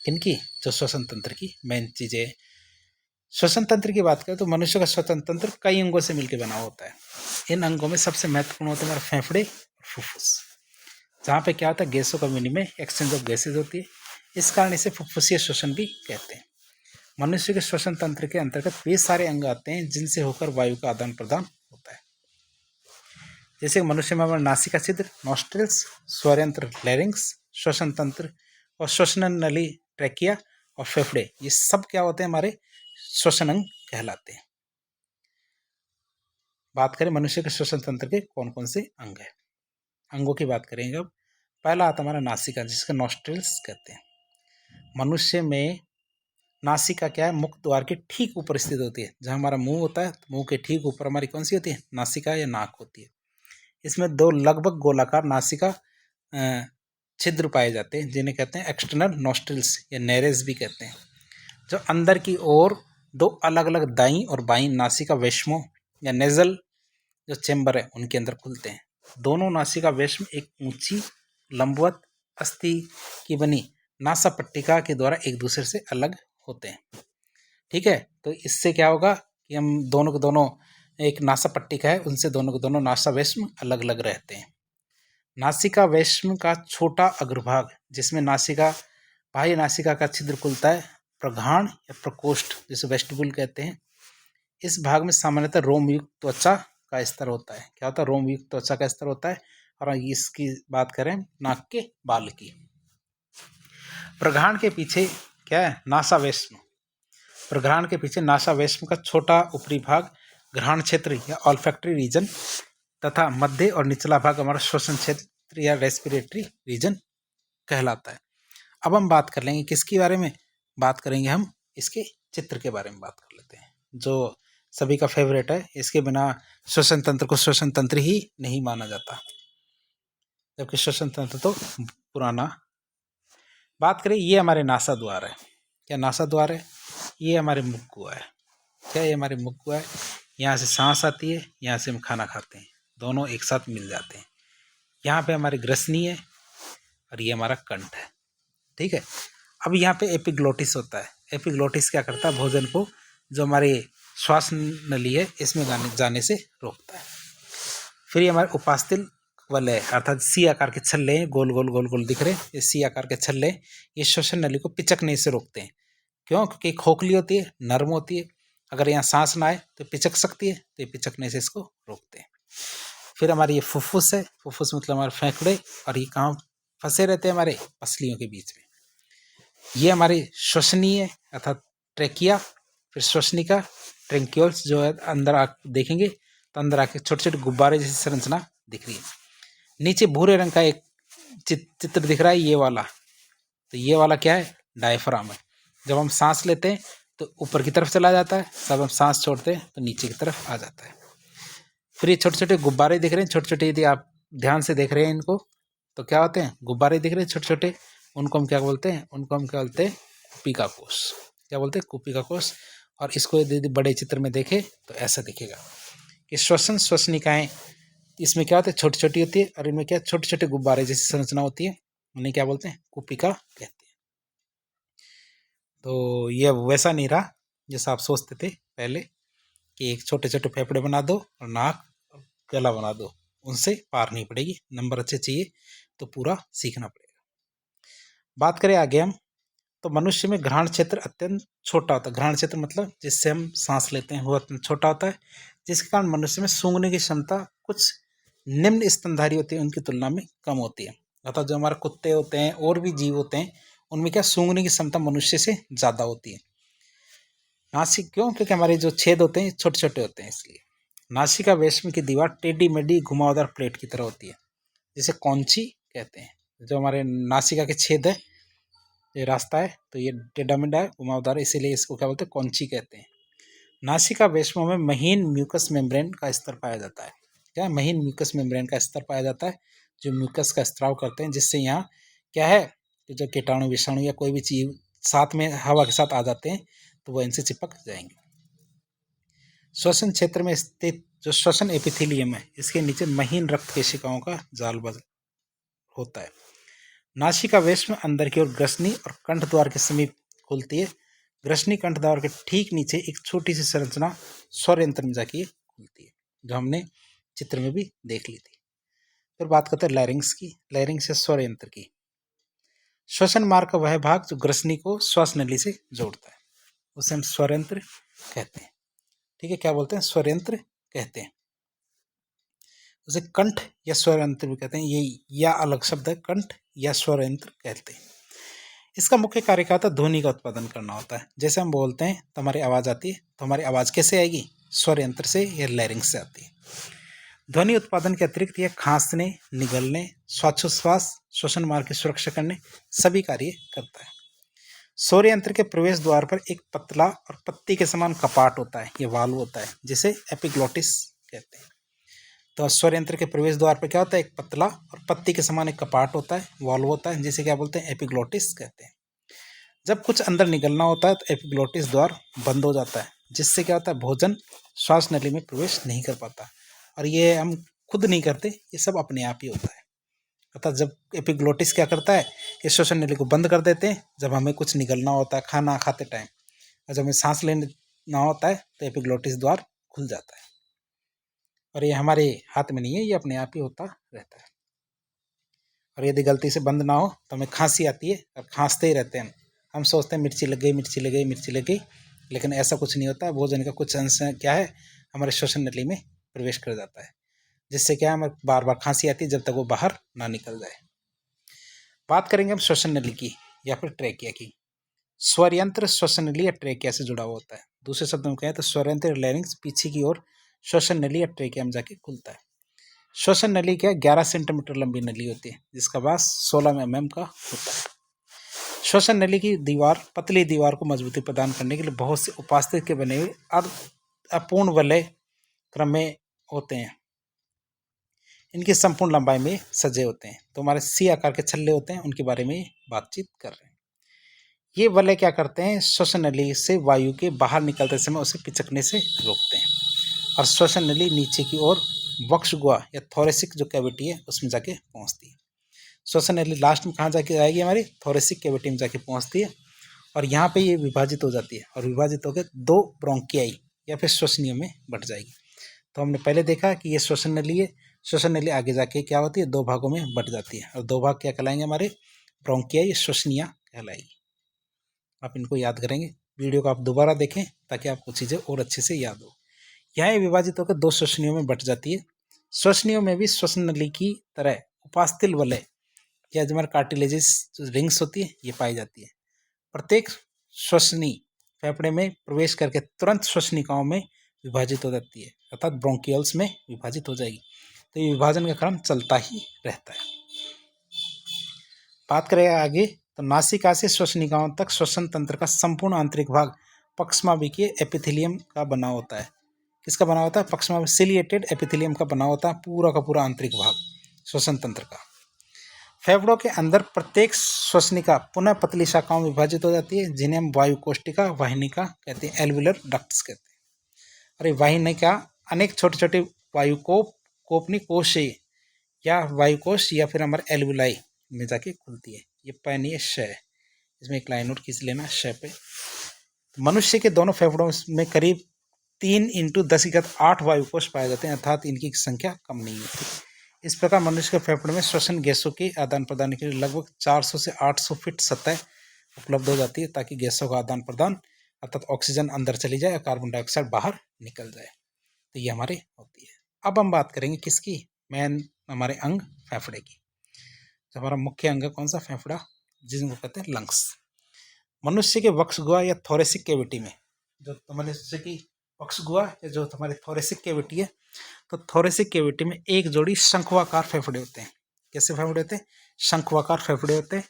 इनकी जो श्वसन तंत्र की मेन चीज़ें, श्वसन तंत्र की बात करें तो मनुष्य का श्वसन तंत्र कई अंगों से मिलकर बना होता है। इन अंगों में सबसे महत्वपूर्ण होते हैं हमारे फेफड़े और फुफ्फुस, जहाँ पे क्या होता है, गैसों का विनिमय, एक्सचेंज ऑफ गैसेज होती है। इस कारण इसे फुफ्फुसीय श्वसन भी कहते हैं। मनुष्य के श्वसन तंत्र के अंतर्गत वे सारे अंग आते हैं जिनसे होकर वायु का आदान प्रदान होता है। जैसे मनुष्य में हमारा नासिका छिद्र, नॉस्ट्रिल्स, स्वरयंत्र लैरिंक्स, श्वसन तंत्र और श्वसन नली ट्रैकिया और फेफड़े, ये सब क्या होते हैं, हमारे श्वसन अंग कहलाते हैं। बात करें मनुष्य के श्वसन तंत्र के कौन कौन से अंग हैं, अंगों की बात करेंगे। अब पहला आता हमारा नासिका, जिसका नॉस्ट्रिल्स कहते हैं। मनुष्य में नासिका क्या है, मुख द्वार के ठीक ऊपर स्थित होती है। जहाँ हमारा मुंह होता है, मुंह के ठीक ऊपर हमारी कौन सी होती है, नासिका या नाक होती है। इसमें 2 लगभग गोलाकार नासिका छिद्र पाए जाते हैं, जिन्हें कहते हैं एक्सटर्नल नॉस्ट्रिल्स या नेरेस भी कहते हैं, जो अंदर की ओर 2 अलग अलग दाईं और बाईं नासिका वेश्मों या नेजल जो चेंबर है उनके अंदर खुलते हैं। दोनों नासिका वेश्म एक ऊंची लंबवत अस्थि की बनी नासा पट्टिका के द्वारा एक दूसरे से अलग होते हैं। ठीक है, तो इससे क्या होगा कि हम दोनों के दोनों, एक नासा पट्टिका है, उनसे दोनों के दोनों नासा वेश्म अलग अलग रहते हैं। नासिका वेश्म का छोटा अग्रभाग, जिसमें नासिका बाह्य नासिका का छिद्र खुलता है, प्रघाण या प्रकोष्ठ जिसे वेस्टिब्यूल कहते हैं। इस भाग में सामान्यतः रोमयुक्त त्वचा का स्तर होता है। क्या होता है, रोमयुक्त त्वचा का स्तर होता है। और इसकी बात करें नाक के बाल की, प्रघाण के पीछे क्या है, नासावेश्म। प्रघाण के पीछे नासावेश्म का छोटा ऊपरी भाग घ्राण क्षेत्र या ऑल्फैक्टरी रीजन तथा मध्य और निचला भाग हमारा श्वसन क्षेत्र या रेस्पिरेटरी रीजन कहलाता है। अब हम बात कर लेंगे किसके बारे में, बात करेंगे हम इसके चित्र के बारे में बात कर लेते हैं, जो सभी का फेवरेट है। इसके बिना श्वसन तंत्र को श्वसन तंत्र ही नहीं माना जाता, जबकि श्वसन तंत्र तो पुराना। बात करें, ये हमारे नासा द्वार है। क्या नासा द्वार है, ये हमारे मुख गुहा है। क्या ये हमारे मुख गुहा है, यहाँ से सांस आती है, यहाँ से हम खाना खाते हैं, दोनों एक साथ मिल जाते हैं। यहाँ पे हमारी ग्रसनी है और ये हमारा कंठ है। ठीक है, अब यहाँ पे एपिग्लोटिस होता है। एपिग्लोटिस क्या करता है, भोजन को जो हमारे श्वास नली है इसमें जाने से रोकता है। फिर ये हमारे उपास्थिल वलय अर्थात सी आकार के छल्ले हैं, गोल गोल गोल गोल दिख रहे हैं, ये सी आकार के छल्ले, ये श्वसन नली को पिचकने से रोकते हैं। क्यों, क्योंकि खोखली होती है, नर्म होती है, अगर यहाँ सांस ना आए तो पिचक सकती है, तो ये पिचकने से इसको रोकते हैं। फिर हमारी ये फुफ्फुस है, फुफ्फुस मतलब हमारे फेफड़े, और ये कहाँ फंसे रहते हैं, हमारे पसलियों के बीच में। ये हमारी श्वसनीय अर्थात ट्रेकिया, फिर श्वसनिका, ट्रेंक्यूल्स जो है अंदर देखेंगे तो अंदर आके छोटे छोटे गुब्बारे जैसी संरचना दिख रही है। नीचे भूरे रंग का एक चित्र दिख रहा है, ये वाला, तो ये वाला क्या है, डायफ्राम है। जब हम सांस लेते हैं तो ऊपर की तरफ चला जाता है, जब हम सांस छोड़ते हैं तो नीचे की तरफ आ जाता है। फिर ये छोटे छोटे गुब्बारे दिख रहे हैं, छोटे छोटे, यदि आप ध्यान से देख रहे हैं इनको तो क्या होते हैं, गुब्बारे दिख रहे हैं छोटे छोटे, उनको हम क्या बोलते हैं, उनको हम क्या बोलते हैं, कुपिका कोश। क्या बोलते हैं, कुपिका कोश। और इसको यदि बड़े चित्र में देखें तो ऐसा दिखेगा कि श्वसन श्वसनिकाएं इसमें क्या होता है, छोटी छोटी होती है, और इनमें क्या छोटे छोटे गुब्बारे जैसी संरचना होती है, उन्हें क्या बोलते हैं, कुपिका कहते हैं। तो ये वैसा नहीं रहा जैसा आप सोचते थे पहले कि एक छोटे छोटे फेफड़े बना दो और नाक गला बना दो, उनसे पार नहीं पड़ेगी। नंबर अच्छे चाहिए तो पूरा सीखना पड़ेगा। बात करें आगे हम, तो मनुष्य में घ्राण क्षेत्र अत्यंत छोटा होता है। घ्राण क्षेत्र मतलब जिससे हम सांस लेते हैं वो अत्यंत छोटा होता है, जिसके कारण मनुष्य में सूंघने की क्षमता कुछ निम्न स्तनधारी होती है उनकी तुलना में कम होती है। अर्थात जो हमारे कुत्ते होते हैं और भी जीव होते हैं, उनमें क्या सूंघने की क्षमता मनुष्य से ज़्यादा होती है। नासिक क्यों, क्योंकि हमारे जो छेद होते हैं छोटे छोटे होते हैं, इसलिए। नासिका वेश्म की दीवार टेढ़ी मेढ़ी घुमावदार प्लेट की तरह होती है, जिसे कौंची कहते हैं। जो हमारे नासिका के छेद है, ये रास्ता है, तो ये टेढ़ा मेढ़ा है, घुमावदार है, इसीलिए इसको क्या बोलते हैं, कौंची कहते हैं। नासिका वेश्मों में महीन म्यूकस मेम्ब्रेन का स्तर पाया जाता है। क्या? महीन म्यूकस मेम्ब्रेन का स्तर पाया जाता है, जो म्यूकस का स्त्राव करते हैं, जिससे यहाँ क्या है कि जो कीटाणु विषाणु या कोई भी चीज साथ में हवा के साथ आ जाते हैं तो वो इनसे चिपक जाएंगे। श्वसन क्षेत्र में स्थित जो श्वसन एपिथेलियम है, इसके नीचे महीन रक्त केशिकाओं का जाल बंद होता है। नासिका वेश्म अंदर की ओर ग्रसनी और कंठ द्वार के समीप खुलती है। ग्रसनी कंठ द्वार के ठीक नीचे एक छोटी सी संरचना स्वर यंत्र में जाके खुलती है, जो हमने चित्र में भी देख ली थी। फिर बात करते हैं लैरिंग्स की। लैरिंग्स या स्वर यंत्र की। श्वसन मार्ग का वह भाग जो ग्रसनी को श्वास नली से जोड़ता है, उसे हम स्वर यंत्र कहते हैं। ठीक है, क्या बोलते हैं? स्वर यंत्र कहते हैं। उसे कंठ या स्वर यंत्र भी कहते हैं। ये या अलग शब्द है, कंठ या स्वर यंत्र कहते हैं। इसका मुख्य कार्य क्या होता है? ध्वनि का उत्पादन करना होता है। जैसे हम बोलते हैं तो हमारी आवाज आती है, तो हमारी आवाज कैसे आएगी? स्वर यंत्र से या लैरिंग्स से आती है। ध्वनि उत्पादन के अतिरिक्त यह खांसने, निगलने, श्वासोच्छ्वास, श्वसन मार्ग की सुरक्षा करने सभी कार्य करता है। स्वर यंत्र के प्रवेश द्वार पर एक पतला और पत्ती के समान कपाट होता है, ये वाल्व होता है, जिसे एपिग्लोटिस कहते हैं। तो स्वर यंत्र के प्रवेश द्वार पर क्या होता है? एक पतला और पत्ती के समान एक कपाट होता है, वाल्व होता है, जिसे क्या बोलते हैं? एपिग्लोटिस कहते हैं। जब कुछ अंदर निकलना होता है तो एपिग्लोटिस द्वार बंद हो जाता है, जिससे क्या होता है? भोजन श्वास नली में प्रवेश नहीं कर पाता। और ये हम खुद नहीं करते, ये सब अपने आप ही होता है। अर्थात जब एपिग्लोटिस क्या करता है कि श्वसन नली को बंद कर देते हैं जब हमें कुछ निगलना होता है खाना खाते टाइम, और जब हमें सांस लेना होता है तो एपिग्लोटिस द्वार खुल जाता है। और ये हमारे हाथ में नहीं है, ये अपने आप ही होता रहता है। और यदि गलती से बंद ना हो तो हमें खांसी आती है और खांसते ही रहते हैं। हम सोचते हैं मिर्ची लग गई, मिर्ची लग गई, मिर्ची लग गई, लेकिन ऐसा कुछ नहीं होता। भोजन का कुछ अंश क्या है, हमारे श्वसन नली में प्रवेश कर जाता है, जिससे क्या हमें बार बार खांसी आती है जब तक वो बाहर ना निकल जाए। बात करेंगे हम श्वसन नली की या फिर ट्रेकिया की। स्वर यंत्र श्वसन नली या ट्रेकिया से जुड़ा हुआ होता है। दूसरे शब्दों में कहें तो स्वर यंत्र लैरिंग्स पीछे की ओर श्वसन नली या ट्रेकिया में जाके खुलता है। श्वसन नली क्या 11 सेंटीमीटर लंबी नली होती है, जिसका व्यास 16 mm का होता है। श्वसन नली की दीवार पतली दीवार को मजबूती प्रदान करने के लिए बहुत से उपास्थि के बने हुए अपूर्ण वलय क्रम में होते हैं। इनकी संपूर्ण लंबाई में सजे होते हैं। तो हमारे सी आकार के छल्ले होते हैं, उनके बारे में बातचीत कर रहे हैं। ये वलय क्या करते हैं? श्वसन नली से वायु के बाहर निकलते समय उसे पिचकने से रोकते हैं। और श्वसन नली नीचे की ओर वक्ष गुहा या थोरेसिक जो कैविटी है उसमें जाके पहुंचती है। श्वसन नली लास्ट में कहाँ जाके आएगी? हमारी थोरेसिक कैविटी में जाके पहुंचती है, और यहाँ पे ये विभाजित हो जाती है, और विभाजित होकर 2 ब्रोंकियाई या फिर श्वसनियों में बट जाएगी। तो हमने पहले देखा कि ये श्वसन नली है। श्वसन नली आगे जाके क्या होती है? 2 भागों में बट जाती है, और 2 भाग क्या कहलाएंगे? हमारे ब्रोंकियाई, श्वसनिया कहलाएगी। आप इनको याद करेंगे। वीडियो को आप दोबारा देखें ताकि आपको चीज़ें और अच्छे से याद हो। यहाँ ये विभाजित होकर 2 श्वसनियों में बट जाती है। श्वसनियों में भी श्वसन नली की तरह उपास्थि वलय या जो हमारे कार्टिलेजेस रिंग्स होती है ये पाई जाती है। प्रत्येक श्वसनी फेफड़े में प्रवेश करके तुरंत श्वसनिकाओं में विभाजित हो जाती है, अर्थात ब्रोंकियल्स में विभाजित हो जाएगी। तो ये विभाजन का क्रम चलता ही रहता है। बात करें आगे तो नासिका से श्वसनिकाओं तक श्वसन तंत्र का संपूर्ण आंतरिक भाग पक्ष्माभिकीय एपिथेलियम का बना होता है। किसका बना होता है? पक्ष्माभिकीय सिलिएटेड एपिथेलियम का बना होता है पूरा का पूरा आंतरिक भाग श्वसन तंत्र का। फेफड़ों के अंदर प्रत्येक श्वसनिका पुनः पतली शाखाओं में विभाजित हो जाती है, जिन्हें हम वायु कोष्टिका वाहिनिका कहते हैं, एल्वुलर डक्ट्स कहते हैं। अरे वाहिनिका अनेक छोटे छोटे वायुकोप कोपनी कोशे या वायुकोश या फिर हमारे एल्वुलाई में जाके खुलती है। ये पैनीय शय, इसमें एक लाइन और खींच लेना शय पे। मनुष्य के दोनों फेफड़ों में करीब 3 × 10⁸ वायुकोश पाए जाते हैं, अर्थात इनकी संख्या कम नहीं होती। इस प्रकार मनुष्य के फेफड़े में श्वसन गैसों के आदान प्रदान के लिए लगभग 400 से 800 फीट सतह उपलब्ध हो जाती है, ताकि गैसों का आदान प्रदान अर्थात ऑक्सीजन अंदर चली जाए और कार्बन डाइऑक्साइड बाहर निकल जाए। तो ये हमारे होती है। अब हम बात करेंगे किसकी? मेन हमारे अंग फेफड़े की। तो हमारा मुख्य अंग कौन सा? फेफड़ा, जिसको कहते हैं लंग्स। मनुष्य के वक्ष गुहा या थोरेसिक कैविटी में जो मनुष्य की वक्ष गुहा या जो हमारी थोरेसिक कैविटी है, तो थोरेसिक कैविटी में एक जोड़ी शंखवाकार फेफड़े होते हैं। कैसे फेफड़े होते हैं? शंखवाकार फेफड़े होते हैं।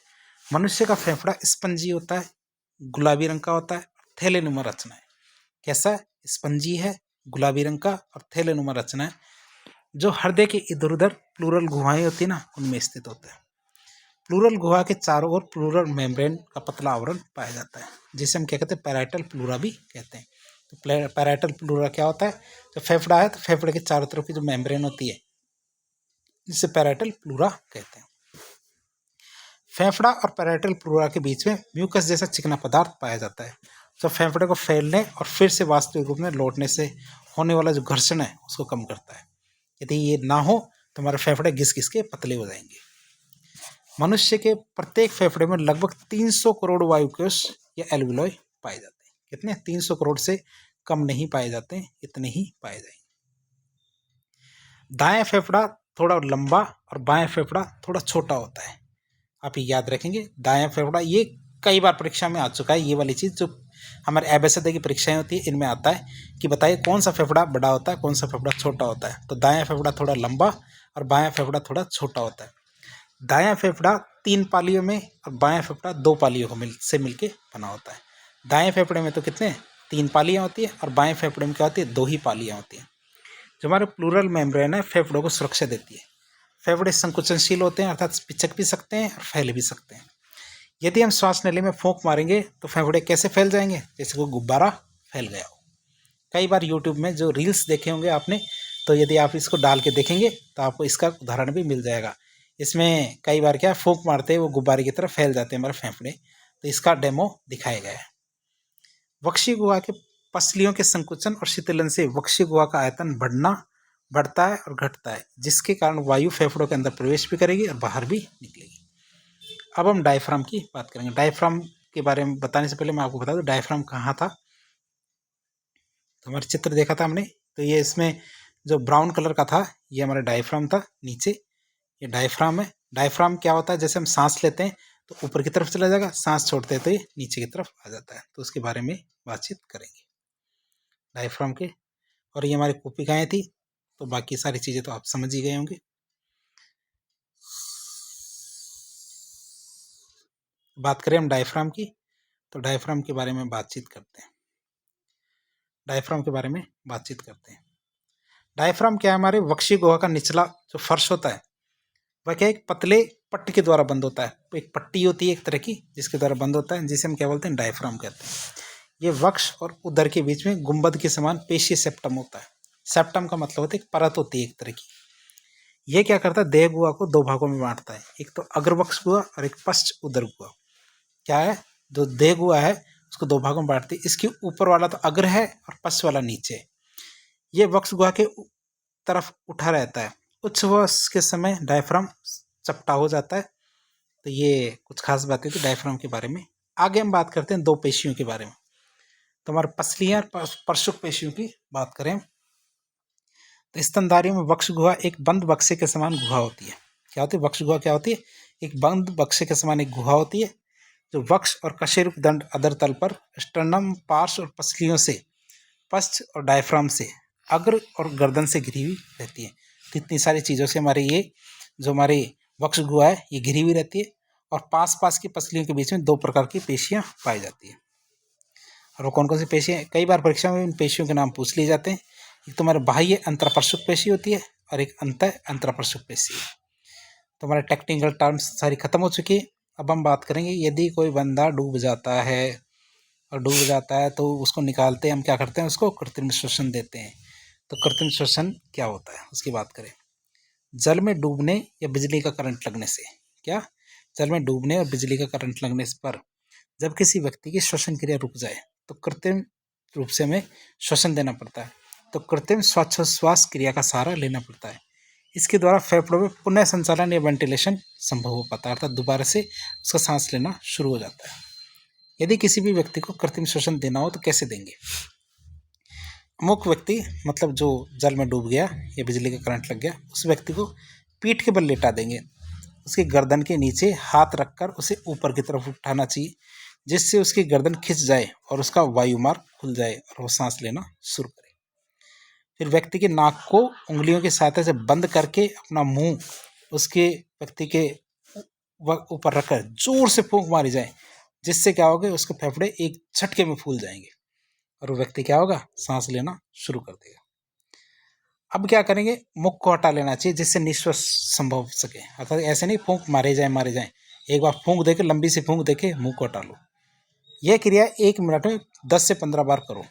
मनुष्य का फेफड़ा स्पंजी होता है, गुलाबी रंग का होता है, थैलेनुमा रचना है। कैसा? स्पंजी है, गुलाबी रंग का और थैलेनुमा रचना है। जो हृदय के इधर उधर प्लूरल गुहाएं होती है ना, उनमें स्थित होता है। प्लूरल गुहा के चारों ओर प्लूरल मेम्ब्रेन का पतला आवरण पाया जाता है, जिसे हम क्या कहते हैं? पैराइटल प्लूरा भी कहते हैं। तो पैराइटल प्लूरा क्या होता है? जो फेफड़ा है तो फेफड़े के चारों तरफ की जो मेम्ब्रेन होती है, जिसे पैराइटल प्लूरा कहते हैं। फेफड़ा और पैराइटल प्लूरा के बीच में म्यूकस जैसा चिकना पदार्थ पाया जाता है, जो फेफड़े को फैलने और फिर से वास्तविक रूप में लौटने से होने वाला जो घर्षण है उसको कम करता है। यदि ये ना हो तो हमारे फेफड़े घिस घिस के पतले हो जाएंगे। मनुष्य के प्रत्येक फेफड़े में लगभग 300 करोड़ वायुकोश या एल्वियोलाई पाए जाते हैं। कितने? 300 करोड़ से कम नहीं पाए जाते हैं, इतने ही पाए जाएंगे। दाएं फेफड़ा थोड़ा लंबा और बाएं फेफड़ा थोड़ा छोटा होता है। आप ये याद रखेंगे, दाएं फेफड़ा, ये कई बार परीक्षा में आ चुका है। ये वाली चीज़ जो हमारे एबीसीडी की परीक्षाएं होती है, इनमें आता है कि बताइए कौन सा फेफड़ा बड़ा होता है, कौन सा फेफड़ा छोटा होता है। तो दायां फेफड़ा थोड़ा लंबा और बायां फेफड़ा थोड़ा छोटा होता है। दायां फेफड़ा 3 पालियों में और बायां फेफड़ा 2 पालियों को मिलके बना होता है। दाएं फेफड़े में तो कितने? 3 पालियां होती है और बाएं फेफड़े में क्या होती है? 2 ही पालियां होती हैं। जो हमारे प्लूरल मेम्ब्रेन है फेफड़ों को सुरक्षा देती है। फेफड़े संकुचनशील होते हैं, अर्थात पिचक भी सकते हैं और फैल भी सकते हैं। यदि हम श्वास नली में फूंक मारेंगे तो फेफड़े कैसे फैल जाएंगे? जैसे कोई गुब्बारा फैल गया हो। कई बार यूट्यूब में जो रील्स देखे होंगे आपने, तो यदि आप इसको डाल के देखेंगे तो आपको इसका उदाहरण भी मिल जाएगा। इसमें कई बार क्या फूंक मारते हैं वो गुब्बारे की तरफ फैल जाते हैं हमारे फेफड़े, तो इसका डेमो दिखाया गया है। वक्षीय गुहा के पसलियों के संकुचन और शीतलन से वक्षीय गुहा का आयतन बढ़ता है और घटता है, जिसके कारण वायु फेफड़ों के अंदर प्रवेश भी करेगी और बाहर भी निकलेगी। अब हम डायफ्राम की बात करेंगे। डायफ्राम के बारे में बताने से पहले मैं आपको बता दूं डायफ्राम कहाँ था। तो हमारे चित्र देखा था हमने, तो ये इसमें जो ब्राउन कलर का था ये हमारा डायफ्राम था। नीचे ये डायफ्राम है। डायफ्राम क्या होता है? जैसे हम सांस लेते हैं तो ऊपर की तरफ चला जाएगा, सांस छोड़ते हैं तो ये नीचे की तरफ आ जाता है। तो उसके बारे में बातचीत करेंगे डायफ्राम के। और ये हमारी कोशिकाएं थी, तो बाकी सारी चीज़ें तो आप समझ ही गए होंगे। बात करें हम डायफ्राम की, तो डायफ्राम के बारे में बातचीत करते हैं। डायफ्राम क्या है? हमारे वक्षीय गुहा का निचला जो फर्श होता है वह क्या एक पतले पट्टी के द्वारा बंद होता है। तो एक पट्टी होती है एक तरह की जिसके द्वारा बंद होता है, जिसे हम क्या बोलते हैं? डायफ्राम कहते हैं। ये वक्ष और उदर के बीच में गुंबद के समान पेशीय सेप्टम होता है। सेप्टम का मतलब होता है एक परत होती है एक तरह की। ये क्या करता है? देह गुहा को 2 भागों में बांटता है, एक तो अग्रवक्ष गुहा और एक पश्च उदर गुहा। क्या है? जो देह गुहा है उसको 2 भागों में बांटती है। इसके ऊपर वाला तो अग्र है और पश्च वाला नीचे। ये वक्ष गुहा के तरफ उठा रहता है। उच्च वक्ष के समय डायफ्राम चपटा हो जाता है। तो ये कुछ खास बातें थी डायफ्राम के बारे में। आगे हम बात करते हैं 2 पेशियों के बारे में। तो हमारे पसलियां परशुक पेशियों की बात करें तो स्तनधारियों में वक्ष गुहा एक बंद बक्से के समान गुहा होती है। क्या होती है? वक्ष गुहा क्या होती है? एक बंद बक्से के समान एक गुहा होती है, जो वक्ष और कशेरुक दंड अधर तल पर स्टर्नम, पार्श्व और पसलियों से, पश्च और डायफ्राम से, अग्र और गर्दन से घिरी हुई रहती है। तो इतनी सारी चीज़ों से हमारे ये जो हमारी वक्ष गुहा है ये घिरी हुई रहती है। और पास की पसलियों के बीच में 2 प्रकार की पेशियां पाई जाती है। और वो कौन कौन सी पेशियां? कई बार परीक्षा में इन पेशियों के नाम पूछ लिए जाते हैं। एक तो हमारे बाह्य अंतरपर्शुक पेशी होती है और एक अंतरपर्शुक पेशी है। तो हमारे टेक्निकल टर्म्स सारी खत्म हो चुकी है। अब हम बात करेंगे यदि कोई बंदा डूब जाता है तो उसको निकालते हैं हम, क्या करते हैं? उसको कृत्रिम श्वसन देते हैं। तो कृत्रिम श्वसन क्या होता है उसकी बात करें। जल में डूबने या बिजली का करंट लगने से, क्या? जल में डूबने और बिजली का करंट लगने पर जब किसी व्यक्ति की श्वसन क्रिया रुक जाए तो कृत्रिम रूप से हमें श्वसन देना पड़ता है। तो कृत्रिम श्वासोच्छ्वास क्रिया का सहारा लेना पड़ता है। इसके द्वारा फेफड़ों में पुनः संचालन या वेंटिलेशन संभव हो पाता है, अर्थात दोबारा से उसका सांस लेना शुरू हो जाता है। यदि किसी भी व्यक्ति को कृत्रिम श्वसन देना हो तो कैसे देंगे? अमुक व्यक्ति, मतलब जो जल में डूब गया या बिजली का करंट लग गया, उस व्यक्ति को पीठ के बल लेटा देंगे। उसकी गर्दन के नीचे हाथ रखकर उसे ऊपर की तरफ उठाना चाहिए, जिससे उसकी गर्दन खिंच जाए और उसका वायुमार्ग खुल जाए और वो सांस लेना शुरू करे। फिर व्यक्ति के नाक को उंगलियों की सहायता से बंद करके अपना मुंह उसके व्यक्ति के ऊपर रखकर जोर से फूंक मारी जाए, जिससे क्या होगा, उसके फेफड़े एक झटके में फूल जाएंगे और वो व्यक्ति क्या होगा, सांस लेना शुरू कर देगा। अब क्या करेंगे, मुख को हटा लेना चाहिए जिससे निश्वास संभव हो सके। अर्थात ऐसे नहीं फूंक मारे जाए, एक बार फूंक देके, लंबी सी फूंक देके मुंह को हटा लो। यह क्रिया 1 मिनट में 10 से 15 बार करो।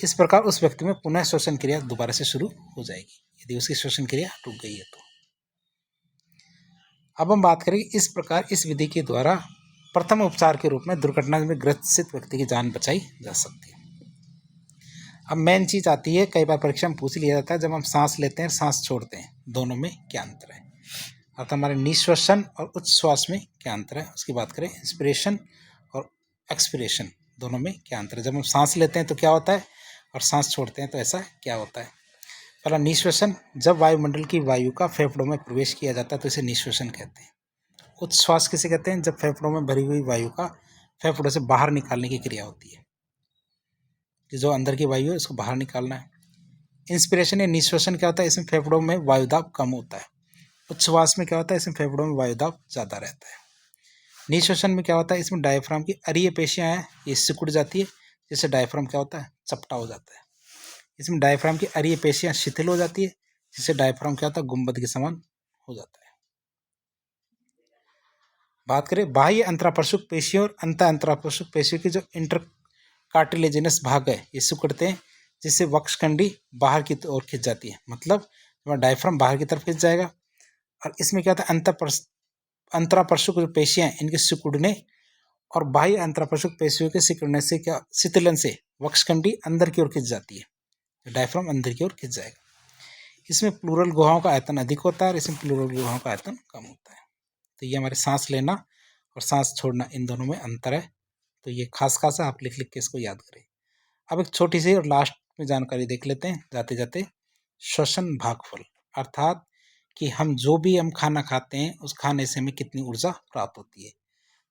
इस प्रकार उस व्यक्ति में पुनः श्वसन क्रिया दोबारा से शुरू हो जाएगी, यदि उसकी श्वसन क्रिया रुक गई है तो। अब हम बात करेंगे इस प्रकार इस विधि के द्वारा प्रथम उपचार के रूप में दुर्घटना में ग्रसित व्यक्ति की जान बचाई जा सकती है। अब मेन चीज आती है, कई बार परीक्षा में पूछ लिया जाता है, जब हम सांस लेते हैं सांस छोड़ते हैं, दोनों में क्या अंतर है। अब हमारे निश्वसन और उच्छ्वास में क्या अंतर है, उसकी बात करें। इंस्पिरेशन और एक्सपिरेशन दोनों में क्या अंतर है। जब हम सांस लेते हैं तो क्या होता है, और सांस छोड़ते हैं तो ऐसा क्या होता है। पहला निश्वसन, जब वायुमंडल की वायु का फेफड़ों में प्रवेश किया जाता है तो इसे निश्वसन कहते हैं। उच्छ्वास किसे कहते हैं, जब फेफड़ों में भरी हुई वायु का फेफड़ों से बाहर निकालने की क्रिया होती है, कि जो अंदर की वायु है उसको बाहर निकालना है। इंस्पिरेशन या निश्वसन क्या होता है, इसमें फेफड़ों में वायुदाब कम होता है। उच्छ्वास में क्या होता है, इसमें फेफड़ों में वायुदाब ज़्यादा रहता है। निश्वसन में क्या होता है, इसमें डायफ्राम की अरीय पेशियां हैं, ये सिकुड़ जाती है, जिससे डायफ्राम क्या होता है, चपटा हो जाता है। इसमें डायफ्राम की अरीय पेशियां शिथिल हो जाती है, जिससे डायफ्राम क्या होता है, गुंबद के समान हो जाता है। बात करें बाह्य अंतरापृष्ठ पेशियों और अंत अंतरापृष्ठ पेशियों की, जो इंटर कार्टिलेजिनस भाग है, ये सिकुड़ते हैं, जिससे वक्षकंडी बाहर की ओर खिंच जाती है। मतलब डायफ्राम बाहर की तरफ खिंच जाएगा। और इसमें क्या होता है, अंतरापृष्ठ जो पेशियां हैं इनके सिकुड़ने और बाह्य अंतरापृष्ठ पेशियों के सिकुड़ने से क्या, शीतलन से वक्षकंडी अंदर की ओर खिंच जाती है, डायफ्राम अंदर की ओर खिंच जाएगा। इसमें प्लूरल गुहाओं का आयतन अधिक होता है और इसमें प्लूरल गुहाओं का आयतन कम होता है। तो ये हमारे सांस लेना और सांस छोड़ना, इन दोनों में अंतर है। तो ये खास आप लिख के इसको याद करें। अब एक छोटी सी और लास्ट में जानकारी देख लेते हैं जाते जाते। श्वसन भागफल, अर्थात कि हम जो भी खाना खाते हैं उस खाने से हमें कितनी ऊर्जा प्राप्त होती है।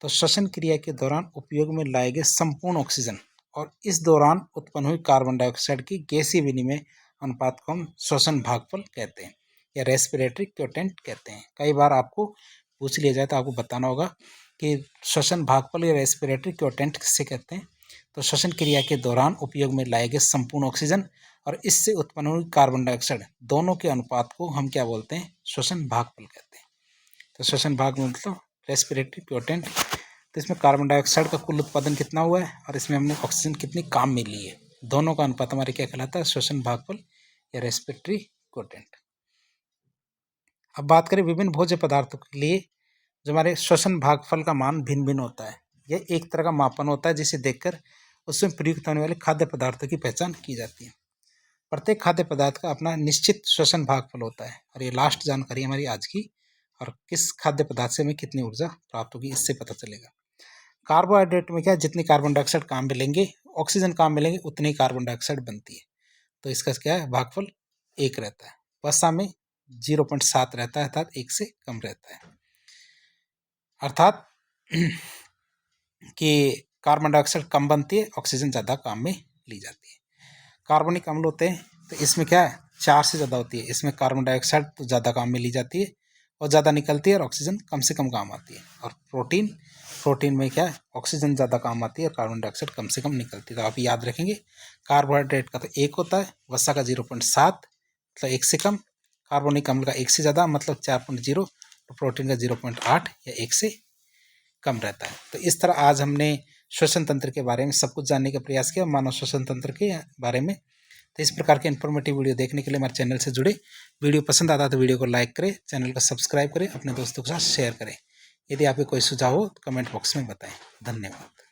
तो श्वसन क्रिया के दौरान उपयोग में लाए गए संपूर्ण ऑक्सीजन और इस दौरान उत्पन्न हुई कार्बन डाइऑक्साइड की गैसीय विनिमय अनुपात को हम श्वसन भागफल कहते हैं या रेस्पिरेटरी क्वोटेंट कहते हैं। कई बार आपको पूछ लिया जाए तो आपको बताना होगा कि श्वसन भागफल या रेस्पिरेटरी क्वोटेंट किससे कहते हैं। तो श्वसन क्रिया के दौरान उपयोग में लाए गए संपूर्ण ऑक्सीजन और इससे उत्पन्न हुई कार्बन डाइऑक्साइड दोनों के अनुपात को हम क्या बोलते हैं, श्वसन भागफल कहते हैं। तो श्वसन भाग मतलब रेस्पिरेटरी क्वोटेंट। तो इसमें कार्बन डाइऑक्साइड का कुल उत्पादन कितना हुआ है और इसमें हमने ऑक्सीजन कितनी काम में ली है, दोनों का अनुपात हमारे क्या कहलाता है, श्वसन भागफल या रेस्पिरेटरी क्वोटेंट। अब बात करें विभिन्न भोज्य पदार्थों के लिए जो हमारे श्वसन भागफल का मान भिन्न भिन्न होता है। यह एक तरह का मापन होता है जिसे देखकर उसमें प्रयुक्त होने वाले खाद्य पदार्थों की पहचान की जाती है। प्रत्येक खाद्य पदार्थ का अपना निश्चित श्वसन भागफल होता है और ये लास्ट जानकारी हमारी आज की। और किस खाद्य पदार्थ से हमें कितनी ऊर्जा प्राप्त होगी इससे पता चलेगा। कार्बोहाइड्रेट में क्या, जितनी कार्बन डाइऑक्साइड काम मिलेंगे, ऑक्सीजन काम मिलेंगे, उतनी कार्बन डाइऑक्साइड बनती है। तो इसका क्या है, भागफल 1 रहता है। वसा में 0.7 रहता है, अर्थात 1 से कम रहता है। अर्थात कि कार्बन डाइऑक्साइड कम बनती है, ऑक्सीजन ज़्यादा काम में ली जाती है। कार्बनिक अम्ल होते हैं तो इसमें क्या है, 4 से ज़्यादा होती है। इसमें कार्बन डाइऑक्साइड तो ज़्यादा काम में ली जाती है और ज़्यादा निकलती है और ऑक्सीजन कम से कम काम आती है। और प्रोटीन में क्या है, ऑक्सीजन ज़्यादा काम आती है और कार्बन डाइऑक्साइड कम से कम निकलती है। तो आप याद रखेंगे, कार्बोहाइड्रेट का तो 1 होता है, वसा का 0.7 मतलब 1 से कम, कार्बनिक अम्ल का 1 से ज़्यादा मतलब 4.0, तो प्रोटीन का 0.8 या 1 से कम रहता है। तो इस तरह आज हमने श्वसन तंत्र के बारे में सब कुछ जानने का प्रयास किया, मानव श्वसन तंत्र के बारे में। तो इस प्रकार के इन्फॉर्मेटिव वीडियो देखने के लिए हमारे चैनल से जुड़े। वीडियो पसंद आता है तो वीडियो को लाइक करें, चैनल को सब्सक्राइब करें, अपने दोस्तों के साथ शेयर करें। यदि आपके कोई सुझाव हो तो कमेंट बॉक्स में बताएं। धन्यवाद।